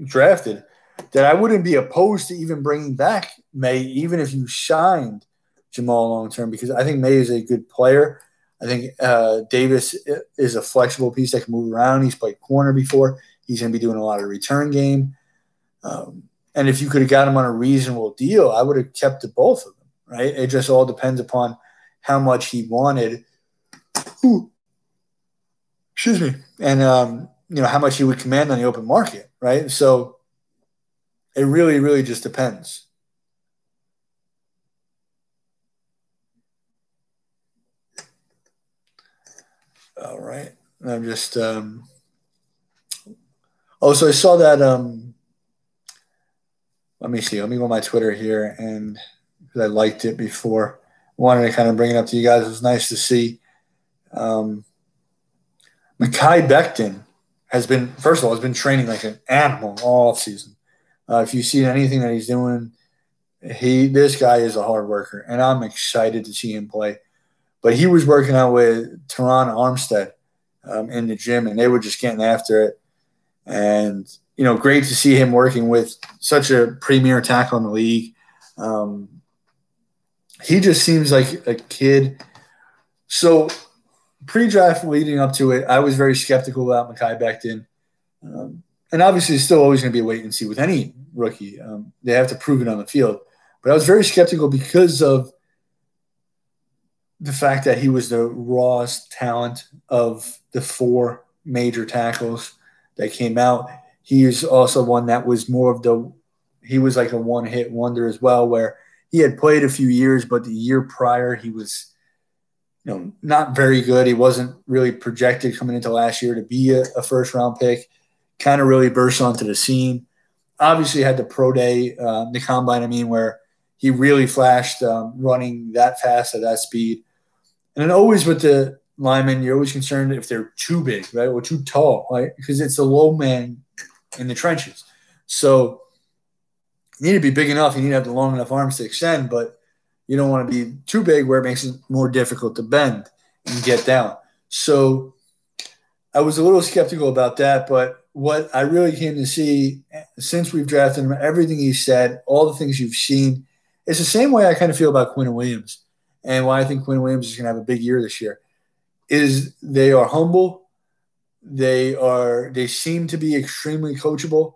drafted that I wouldn't be opposed to even bringing back May, even if you signed Jamal long term, because I think May is a good player. I think Davis is a flexible piece that can move around. He's played corner before. He's going to be doing a lot of return game. And if you could have got him on a reasonable deal, I would have kept the both of them, right? It just all depends upon how much he wanted. Ooh, excuse me. And, how much he would command on the open market, right? So it really, really just depends. All right. I'm just so I saw that let me see. Let me go on my Twitter here and because I liked it before. Wanted to kind of bring it up to you guys. It was nice to see. Mekhi Becton has been, first of all, has been training like an animal all season. If you see anything that he's doing, this guy is a hard worker, and I'm excited to see him play. But he was working out with Teron Armstead in the gym, and they were just getting after it. And great to see him working with such a premier tackle in the league. He just seems like a kid. So pre-draft leading up to it, I was very skeptical about Mekhi Becton. And obviously, it's still always going to be a wait and see with any rookie. They have to prove it on the field. But I was very skeptical because of the fact that he was the rawest talent of the four major tackles that came out. He is also one that was more of he was like a one-hit wonder as well, where he had played a few years, but the year prior he was not very good. He wasn't really projected coming into last year to be a first-round pick. Kind of really burst onto the scene. Obviously had the pro day, the combine, where he really flashed running that fast at that speed. And then always with the linemen, you're always concerned if they're too big, right, or too tall, right, because it's a low man in the trenches. So you need to be big enough. You need to have the long enough arms to extend, but you don't want to be too big where it makes it more difficult to bend and get down. So I was a little skeptical about that, but what I really came to see since we've drafted him, everything he said, all the things you've seen, it's the same way I kind of feel about Quinn Williams and why I think Quinn Williams is going to have a big year this year is they are humble. They seem to be extremely coachable,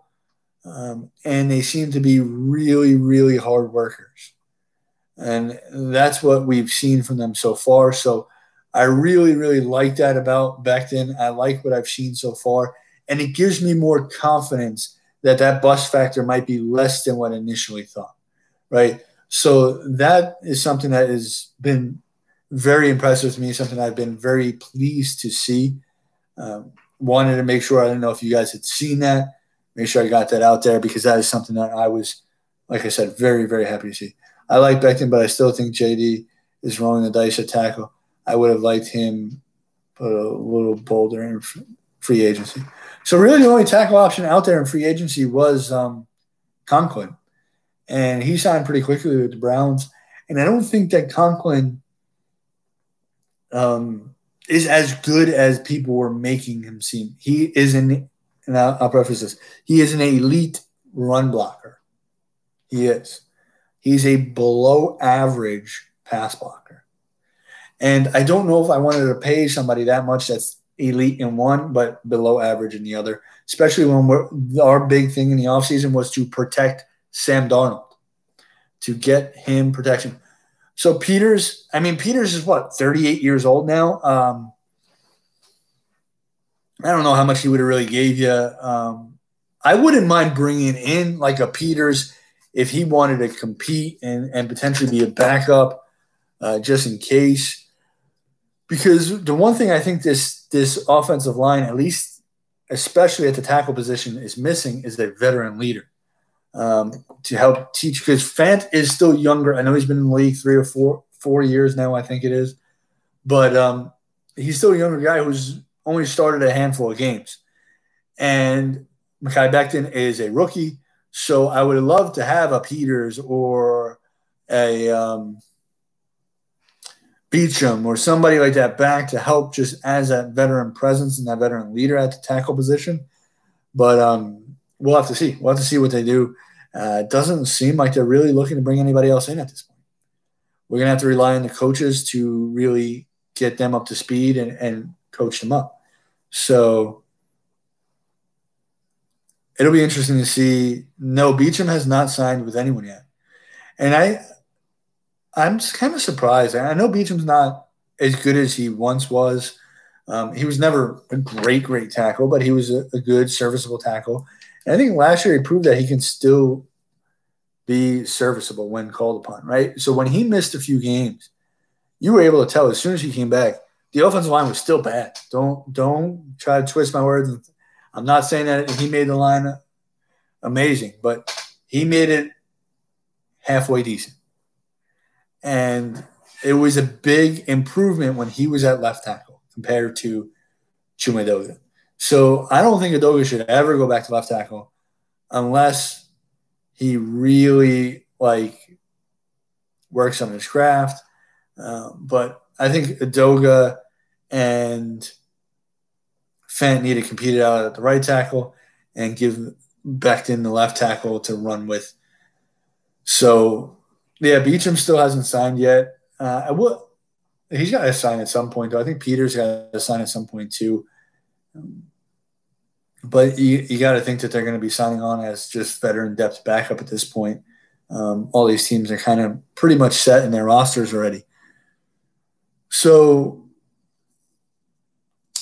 and they seem to be really, really hard workers. And that's what we've seen from them so far. So I really, really like that about Becton. I like what I've seen so far. And it gives me more confidence that bust factor might be less than what I initially thought, right? So that is something that has been very impressive to me, something I've been very pleased to see. Wanted to make sure, I don't know if you guys had seen that, make sure I got that out there because that is something that I was like I said, very, very happy to see. I like Becton, but I still think JD is rolling the dice at tackle. I would have liked him put a little bolder in free agency. So really the only tackle option out there in free agency was Conklin. And he signed pretty quickly with the Browns. And I don't think that Conklin is as good as people were making him seem. He is and I'll preface this, he is an elite run blocker. He is. He's a below average pass blocker. And I don't know if I wanted to pay somebody that much that's elite in one, but below average in the other, especially when our big thing in the offseason was to protect Sam Darnold, to get him protection. So Peters is what, 38 years old now? I don't know how much he would have really gave you. I wouldn't mind bringing in like a Peters if he wanted to compete and potentially be a backup just in case. Because the one thing I think this offensive line, at least especially at the tackle position, is missing is a veteran leader to help teach. Because Fant is still younger. I know he's been in the league 3 or 4 years now, I think it is. But he's still a younger guy who's only started a handful of games. And Mekhi Becton is a rookie. So I would love to have a Peters or a Beachum or somebody like that back to help just as that veteran presence and that veteran leader at the tackle position. But we'll have to see. We'll have to see what they do. It doesn't seem like they're really looking to bring anybody else in at this point. We're going to have to rely on the coaches to really get them up to speed and coach them up. So it'll be interesting to see. No, Beachum has not signed with anyone yet. And I'm just kind of surprised. I know Beacham's not as good as he once was. He was never a great tackle, but he was a good, serviceable tackle. And I think last year he proved that he can still be serviceable when called upon, right? So when he missed a few games, you were able to tell as soon as he came back, the offensive line was still bad. Don't try to twist my words. I'm not saying that he made the line amazing, but he made it halfway decent. And it was a big improvement when he was at left tackle compared to Chuma Edoga. So I don't think Edoga should ever go back to left tackle unless he really works on his craft. But I think Edoga and Fant need to compete it out at the right tackle and give Becton the left tackle to run with. So, yeah, Beachum still hasn't signed yet. He's got to sign at some point, though. I think Peters got to sign at some point, too. But you got to think that they're going to be signing on as just veteran depth backup at this point. All these teams are kind of pretty much set in their rosters already. So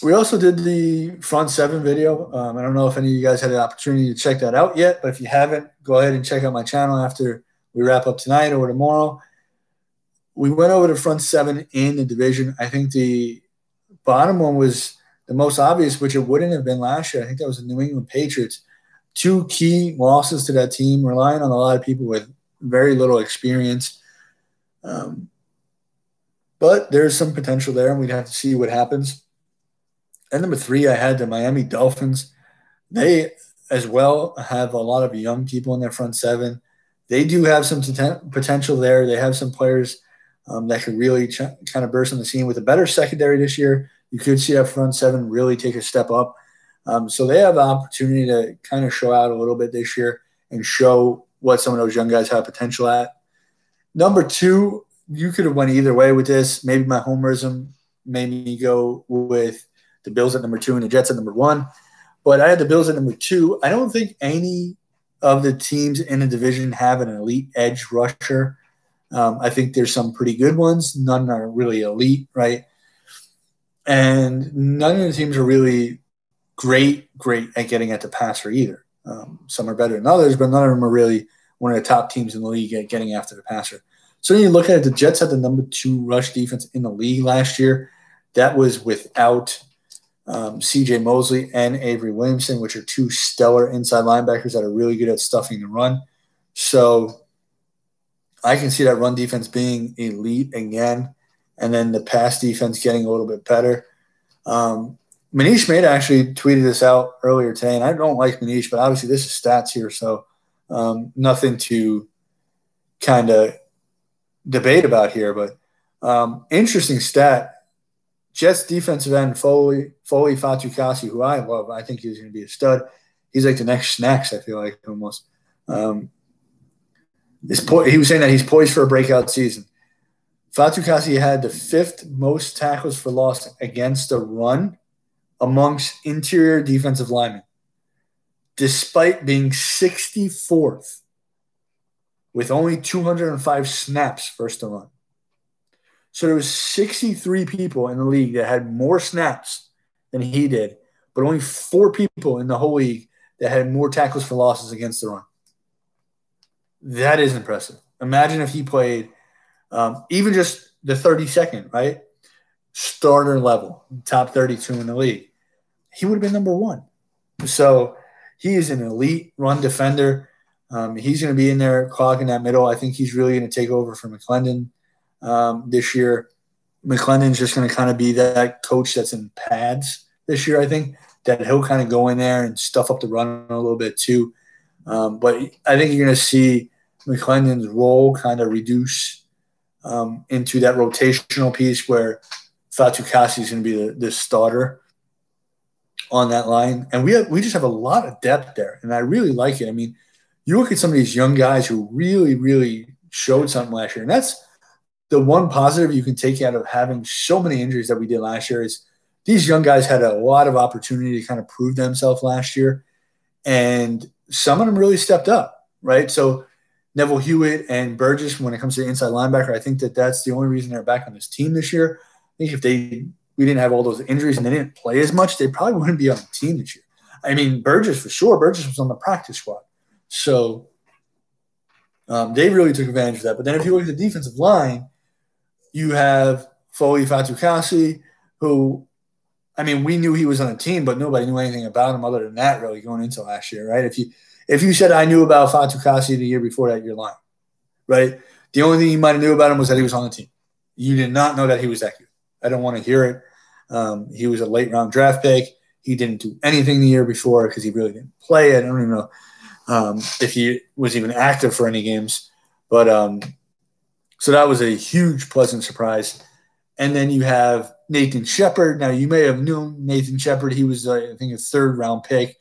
we also did the front seven video. I don't know if any of you guys had an opportunity to check that out yet, but if you haven't, go ahead and check out my channel after we wrap up tonight or tomorrow. We went over the front seven in the division. I think the bottom one was the most obvious, which it wouldn't have been last year. I think that was the New England Patriots. 2 key losses to that team, relying on a lot of people with very little experience. But there's some potential there, and we'd have to see what happens. And number 3, I had the Miami Dolphins. They, as well, have a lot of young people in their front seven. They do have some potential there. They have some players that could really kind of burst on the scene with a better secondary this year. You could see that front seven really take a step up. So they have the opportunity to kind of show out a little bit this year and show what some of those young guys have potential at. Number 2, you could have went either way with this. Maybe my homerism made me go with the Bills at number 2 and the Jets at number 1. But I had the Bills at number 2. I don't think any of the teams in the division have an elite edge rusher. I think there's some pretty good ones. None are really elite, right? And none of the teams are really great at getting at the passer either. Some are better than others, but none of them are really one of the top teams in the league at getting after the passer. So when you look at it, the Jets had the number 2 rush defense in the league last year. That was without C.J. Mosley and Avery Williamson, which are 2 stellar inside linebackers that are really good at stuffing the run. So I can see that run defense being elite again, and then the pass defense getting a little bit better. Manish Mehta actually tweeted this out earlier today, and I don't like Manish, but obviously this is stats here, so nothing to kind of debate about here. But interesting stat: Jets defensive end Foley Fatukasi, who I love. I think he's going to be a stud. He's like the next Snacks, I feel like, almost. He was saying that he's poised for a breakout season. Fatukasi had the 5th most tackles for loss against the run amongst interior defensive linemen, despite being 64th with only 205 snaps first to run. So there was 63 people in the league that had more snaps than he did, but only 4 people in the whole league that had more tackles for losses against the run. That is impressive. Imagine if he played even just the 32nd, right? Starter level, top 32 in the league. He would have been number 1. So he is an elite run defender. He's going to be in there clogging that middle. I think he's really going to take over for McClendon this year. McClendon's just going to kind of be that coach that's in pads this year, I think, that he'll kind of go in there and stuff up the run a little bit too. But I think you're going to see McClendon's role kind of reduce into that rotational piece where Fatukasi is going to be the starter on that line. And we just have a lot of depth there, and I really like it. I mean, you look at some of these young guys who really, really showed something last year, and that's the one positive you can take out of having so many injuries that we did last year is these young guys had a lot of opportunity to kind of prove themselves last year, and some of them really stepped up, right? So Neville Hewitt and Burgess, when it comes to inside linebacker, I think that's the only reason they're back on this team this year. I think if we didn't have all those injuries and they didn't play as much, they probably wouldn't be on the team this year. I mean, Burgess for sure. Burgess was on the practice squad. So they really took advantage of that. But then if you look at the defensive line, you have Foley Fatukasi, who, I mean, we knew he was on the team, but nobody knew anything about him other than that really going into last year, right? If you said I knew about Fatukasi the year before that, you're lying, right? The only thing you might have knew about him was that he was on the team. You did not know that he was that good. I don't want to hear it. He was a late-round draft pick. He didn't do anything the year before because he really didn't play. I don't even know if he was even active for any games. But so that was a huge, pleasant surprise. And then you have Nathan Shepard. Now, you may have known Nathan Shepard. He was, I think, a 3rd-round pick.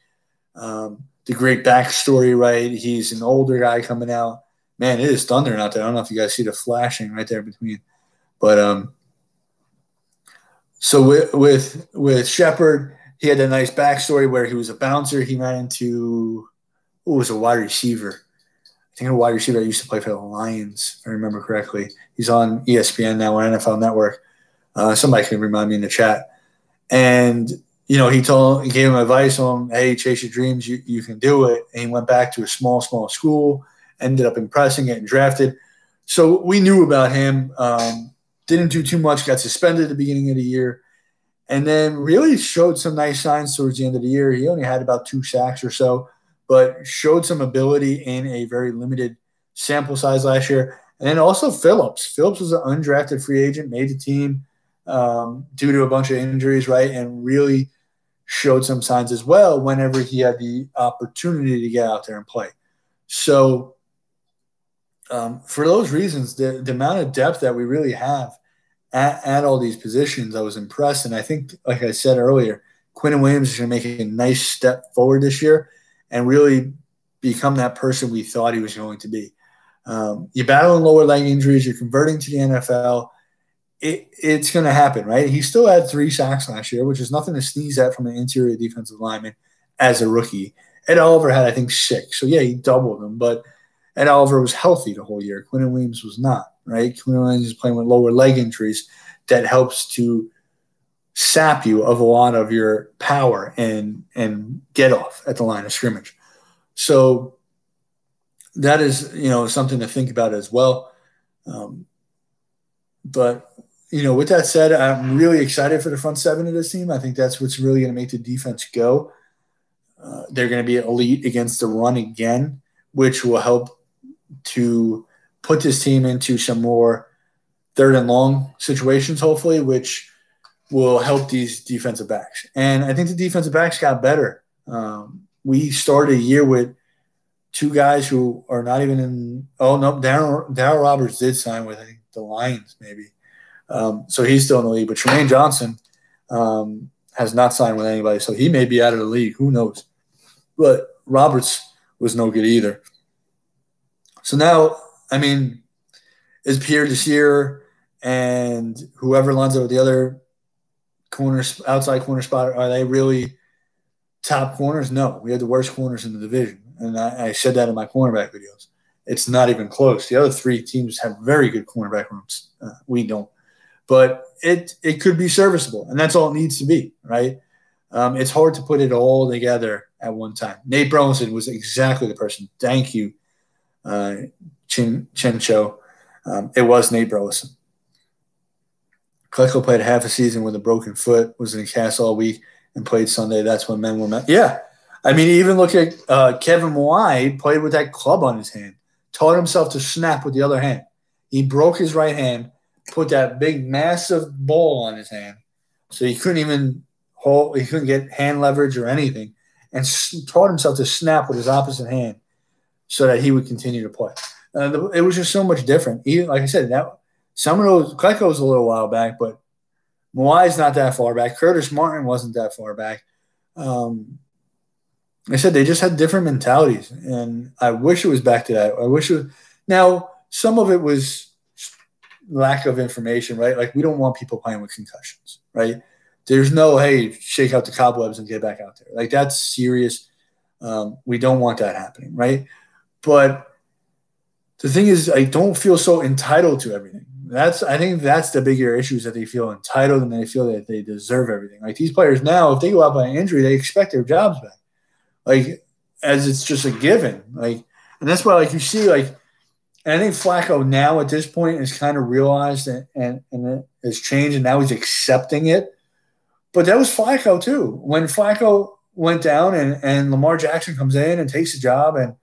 The great backstory, right? He's an older guy coming out. Man, it is thundering out there. I don't know if you guys see the flashing right there between. But so with Shepard, he had a nice backstory where he was a bouncer. He ran into was a wide receiver. I think a wide receiver that used to play for the Lions, if I remember correctly. He's on ESPN now on NFL Network. Somebody can remind me in the chat. And he gave him advice on, hey, chase your dreams, you can do it. And he went back to a small school, ended up impressing, getting drafted. So we knew about him. Didn't do too much, got suspended at the beginning of the year, and then really showed some nice signs towards the end of the year. He only had about 2 sacks or so, but showed some ability in a very limited sample size last year. And then also Phillips. Phillips was an undrafted free agent, made the team due to a bunch of injuries, right, and really showed some signs as well whenever he had the opportunity to get out there and play. So for those reasons, the amount of depth that we really have at all these positions, I was impressed. And I think, like I said earlier, Quinton Williams is going to make a nice step forward this year and really become that person we thought he was going to be. You're battling lower leg injuries. You're converting to the NFL. It's going to happen, right? He still had 3 sacks last year, which is nothing to sneeze at from an interior defensive lineman as a rookie. Ed Oliver had, I think, 6. So, yeah, he doubled them. But Ed Oliver was healthy the whole year. Quinton Williams was not, right? Quinton Williams is playing with lower leg injuries that helps to sap you of a lot of your power and get off at the line of scrimmage. So that is, something to think about as well. But with that said, I'm really excited for the front 7 of this team. I think that's what's really going to make the defense go. They're going to be elite against the run again, which will help to put this team into some more third and long situations, hopefully, which will help these defensive backs. And I think the defensive backs got better. We started a year with two guys who are not even in. Oh no, Darryl Roberts did sign with, I think, the Lions maybe. So he's still in the league. But Tremaine Johnson has not signed with anybody, so he may be out of the league. Who knows? But Roberts was no good either. So now, I mean, is Pierre Desir and whoever lines up with the other outside corner spot, are they really top corners? No, we had the worst corners in the division, and I said that in my cornerback videos. It's not even close. The other three teams have very good cornerback rooms. We don't, but it could be serviceable, and that's all it needs to be, right? It's hard to put it all together at one time. Nate Burleson was exactly the person. Thank you, Chencho. It was Nate Burleson. Klecko played half a season with a broken foot, was in a cast all week, and played Sunday. That's when men were met. Yeah. I mean, even look at Kevin Moai, played with that club on his hand, taught himself to snap with the other hand. He broke his right hand, put that big, massive ball on his hand, so he couldn't even he couldn't get hand leverage or anything, and taught himself to snap with his opposite hand so that he would continue to play. It was just so much different. Even, like I said, some of those, Klecko was a little while back, but Moai's not that far back. Curtis Martin wasn't that far back. I said they just had different mentalities, and I wish it was back to that. I wish it was. Now, some of it was lack of information, right? Like, we don't want people playing with concussions, right? There's no, hey, shake out the cobwebs and get back out there. Like, that's serious. We don't want that happening, right? But the thing is, I don't feel so entitled to everything. I think that's the bigger issue, is that they feel entitled and they feel that they deserve everything. Like, these players now, if they go out by injury, they expect their jobs back. Like, as it's just a given. Like, and that's why, like, you see, like, and I think Flacco now at this point has kind of realized and it has changed, and now he's accepting it. But that was Flacco too. When Flacco went down and Lamar Jackson comes in and takes the job, and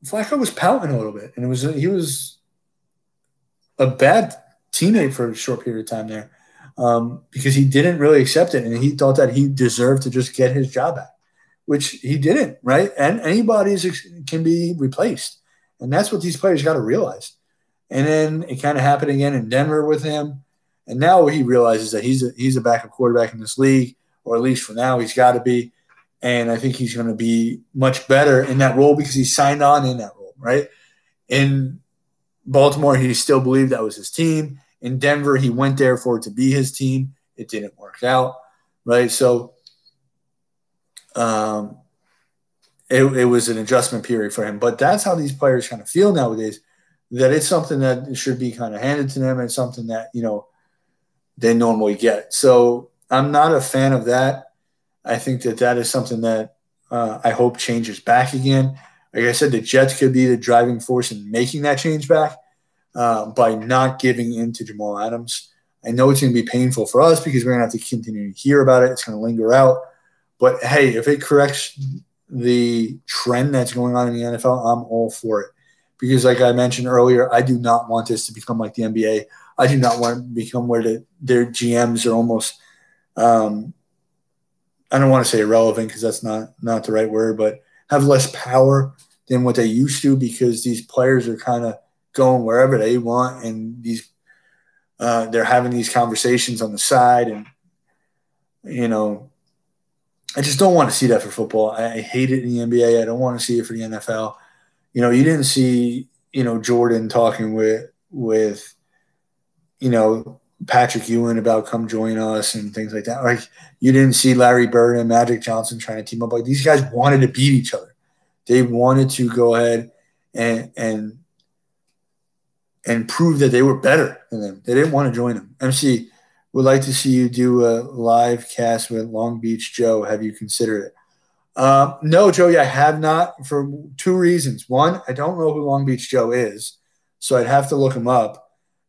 Flacco was pouting a little bit, and he was a bad teammate for a short period of time there, because he didn't really accept it, and he thought that he deserved to just get his job back, which he didn't, right? And anybody can be replaced, and that's what these players got to realize. And then it kind of happened again in Denver with him, and now he realizes that he's a backup quarterback in this league, or at least for now he's got to be. And I think he's going to be much better in that role because he signed on in that role, right? In Baltimore, he still believed that was his team. In Denver, he went there for it to be his team. It didn't work out, right? So it was an adjustment period for him. But that's how these players kind of feel nowadays, that it's something that should be kind of handed to them, and something that, they normally get. So I'm not a fan of that. I think that is something that I hope changes back again. Like I said, the Jets could be the driving force in making that change back by not giving in to Jamal Adams. I know it's going to be painful for us because we're going to have to continue to hear about it. It's going to linger out. But, hey, if it corrects the trend that's going on in the NFL, I'm all for it. Because, like I mentioned earlier, I do not want this to become like the NBA. I do not want it to become where their GMs are almost I don't want to say irrelevant because that's not the right word, but have less power than what they used to, because these players are kind of going wherever they want, and they're having these conversations on the side, and I just don't want to see that for football. I hate it in the NBA. I don't want to see it for the NFL. You didn't see Jordan talking with Patrick Ewing about come join us and things like that. Like, you didn't see Larry Bird and Magic Johnson trying to team up. Like, these guys wanted to beat each other. They wanted to go ahead and prove that they were better than them. They didn't want to join them. MC, would like to see you do a live cast with Long Beach Joe. Have you considered it? No, Joey, I have not, for two reasons. One, I don't know who Long Beach Joe is, so I'd have to look him up.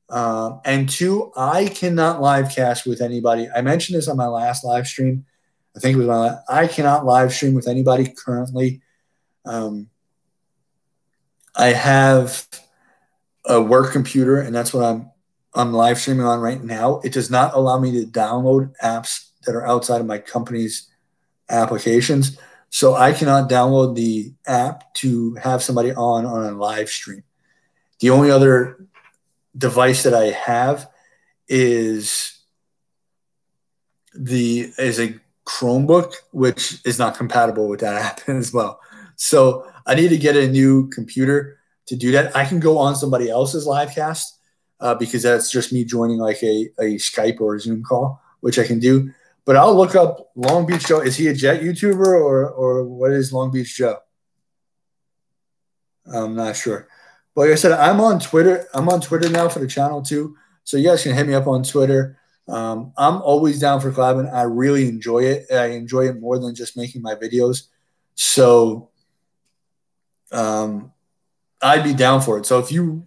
And two, I cannot live cast with anybody. I mentioned this on my last live stream. I think it was I cannot live stream with anybody currently I have a work computer, and that's what I'm live streaming on right now. It does not allow me to download apps that are outside of my company's applications. So I cannot download the app to have somebody on a live stream. The only other device that I have is a Chromebook, which is not compatible with that app as well. So I need to get a new computer to do that. I can go on somebody else's live cast because that's just me joining like a Skype or a Zoom call, which I can do. But I'll look up Long Beach Joe. Is he a Jet YouTuber or what is Long Beach Joe? I'm not sure. But like I said, I'm on Twitter. I'm on Twitter now for the channel too. So you guys can hit me up on Twitter. I'm always down for collabing. I really enjoy it. I enjoy it more than just making my videos. So I'd be down for it. So if you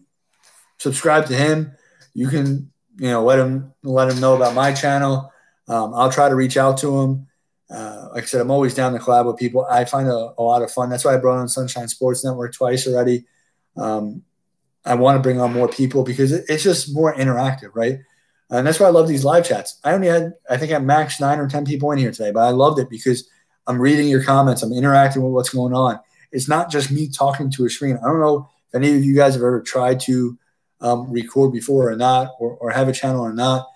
subscribe to him, you can let him know about my channel. I'll try to reach out to him. Like I said, I'm always down to collab with people. I find a lot of fun. That's why I brought on Sunshine Sports Network twice already. I want to bring on more people because it's just more interactive, right? And that's why I love these live chats. I think I maxed 9 or 10 people in here today, but I loved it because I'm reading your comments. I'm interacting with what's going on. It's not just me talking to a screen. I don't know if any of you guys have ever tried to record before or not, or have a channel or not.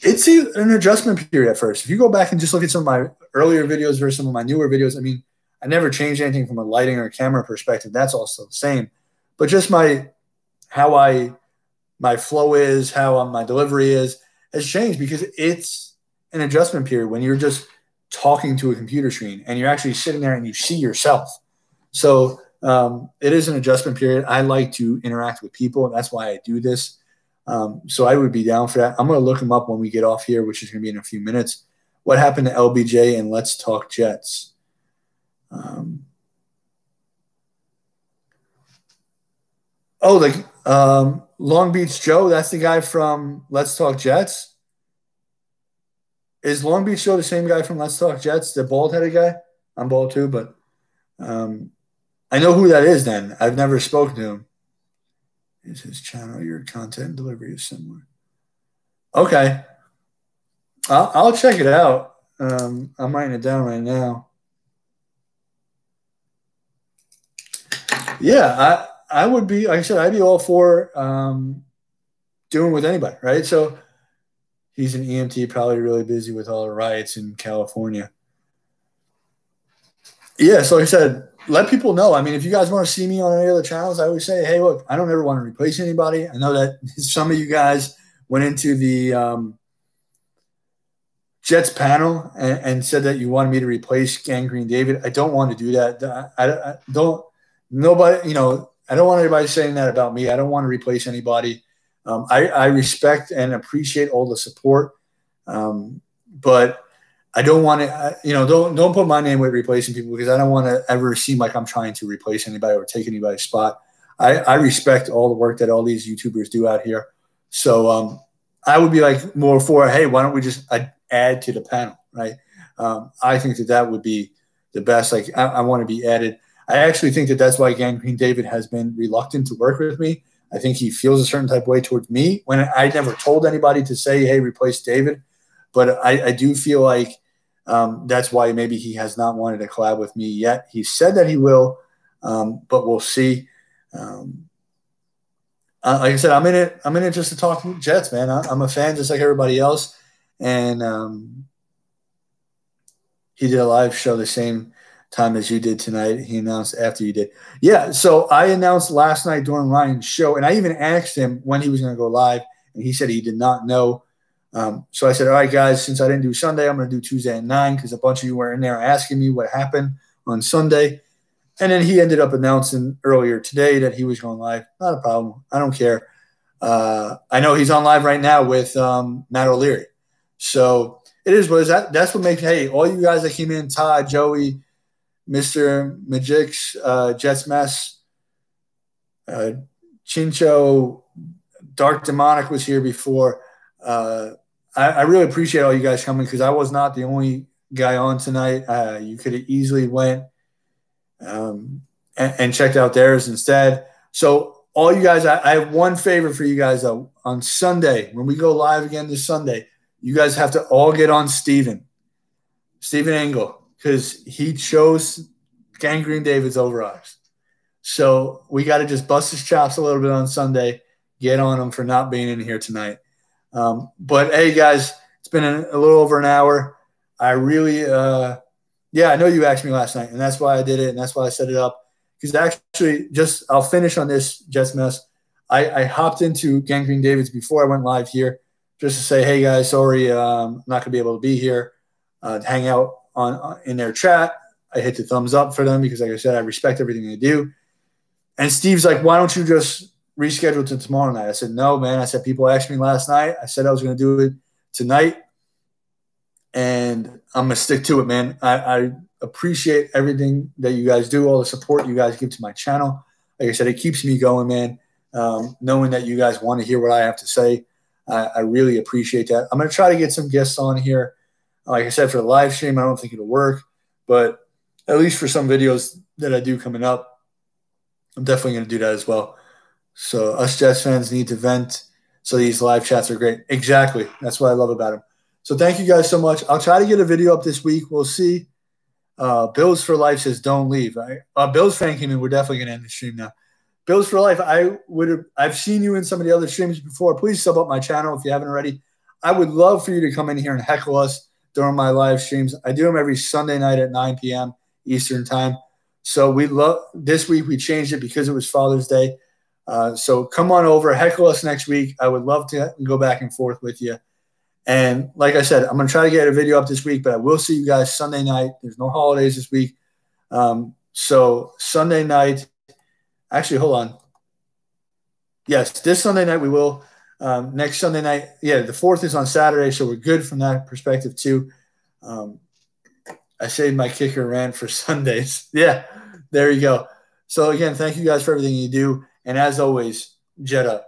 It's an adjustment period at first. If you go back and just look at some of my earlier videos versus some of my newer videos, I mean, I never changed anything from a lighting or a camera perspective. That's all still the same. But just my flow is, how my delivery is, has changed because it's an adjustment period when you're just talking to a computer screen and you're actually sitting there and you see yourself. So it is an adjustment period. I like to interact with people, and that's why I do this. So I would be down for that. I'm going to look them up when we get off here, which is going to be in a few minutes. What happened to LBJ and Let's Talk Jets? Long Beach Joe, that's the guy from Let's Talk Jets. Is Long Beach Joe the same guy from Let's Talk Jets, the bald-headed guy? I'm bald too, but I know who that is then. I've never spoken to him. Is his channel, your content and delivery is similar. Okay. I'll check it out. I'm writing it down right now. Yeah, I would be, like I said, I'd be all for doing with anybody, right? So he's an EMT, probably really busy with all the riots in California. Yeah, so like I said, let people know. I mean, if you guys want to see me on any other channels, I always say, hey, look, I don't ever want to replace anybody. I know that some of you guys went into the Jets panel and said that you wanted me to replace Gangrene David. I don't want to do that. I don't. Nobody, I don't want anybody saying that about me. I don't want to replace anybody. I respect and appreciate all the support, but I don't want to, don't put my name with replacing people because I don't want to ever seem like I'm trying to replace anybody or take anybody's spot. I respect all the work that all these YouTubers do out here. So I would be like more for, hey, why don't we just add to the panel, right? I think that would be the best. Like I want to be added. I actually think that's why Gangrene David has been reluctant to work with me. I think he feels a certain type of way towards me when I never told anybody to say, hey, replace David. But I do feel like that's why maybe he has not wanted to collab with me yet. He said that he will, but we'll see. Like I said, I'm in it just to talk Jets, man. I'm a fan just like everybody else. And he did a live show the same time as you did tonight. He announced after you did. Yeah, so I announced last night during Ryan's show, and I even asked him when he was going to go live, and he said he did not know. So I said, all right, guys, since I didn't do Sunday, I'm going to do Tuesday at 9 because a bunch of you were in there asking me what happened on Sunday. And then he ended up announcing earlier today that he was going live. Not a problem. I don't care. I know he's on live right now with Matt O'Leary. So it is what is that. That's what makes, hey, all you guys that came in, Todd, Joey, Mr. Magix, Jets Mess, Chincho, Dark Demonic was here before. I really appreciate all you guys coming because I was not the only guy on tonight. You could have easily went and checked out theirs instead. So all you guys, I have one favor for you guys though. On Sunday, when we go live again this Sunday, you guys have to all get on Steven Engel, because he chose Gangrene David's over ours. So we got to just bust his chops a little bit on Sunday, get on him for not being in here tonight. But hey, guys, it's been a little over an hour. I really, yeah, I know you asked me last night, and that's why I did it, and that's why I set it up. Because actually, I'll finish on this, Jets Mess. I hopped into Gangrene David's before I went live here, just to say, hey guys, sorry, I'm not gonna be able to be here. Hang out in their chat. I hit the thumbs up for them because, like I said, I respect everything they do. And Steve's like, why don't you just reschedule to tomorrow night? I said, no, man. I said, people asked me last night. I said I was going to do it tonight, and I'm going to stick to it, man. I appreciate everything that you guys do, all the support you guys give to my channel. Like I said, it keeps me going, man, knowing that you guys want to hear what I have to say. I really appreciate that. I'm going to try to get some guests on here. Like I said, for the live stream, I don't think it'll work, but at least for some videos that I do coming up, I'm definitely going to do that as well. So us Jets fans need to vent. So these live chats are great. Exactly. That's what I love about them. So thank you guys so much. I'll try to get a video up this week. We'll see. Bills for Life says don't leave. Bills fan came in. We're definitely going to end the stream now. Bills for Life, I've seen you in some of the other streams before. Please sub up my channel if you haven't already. I would love for you to come in here and heckle us during my live streams. I do them every Sunday night at 9 p.m. Eastern time. So this week we changed it because it was Father's Day. So come on over, heckle us next week. I would love to go back and forth with you. And like I said, I'm going to try to get a video up this week, but I will see you guys Sunday night. There's no holidays this week. So Sunday night, actually, hold on. Yes, this Sunday night we will. Next Sunday night, yeah, the 4th is on Saturday, so we're good from that perspective too. I saved my kicker rant for Sundays. Yeah, there you go. So again, thank you guys for everything you do. And as always, Jet up.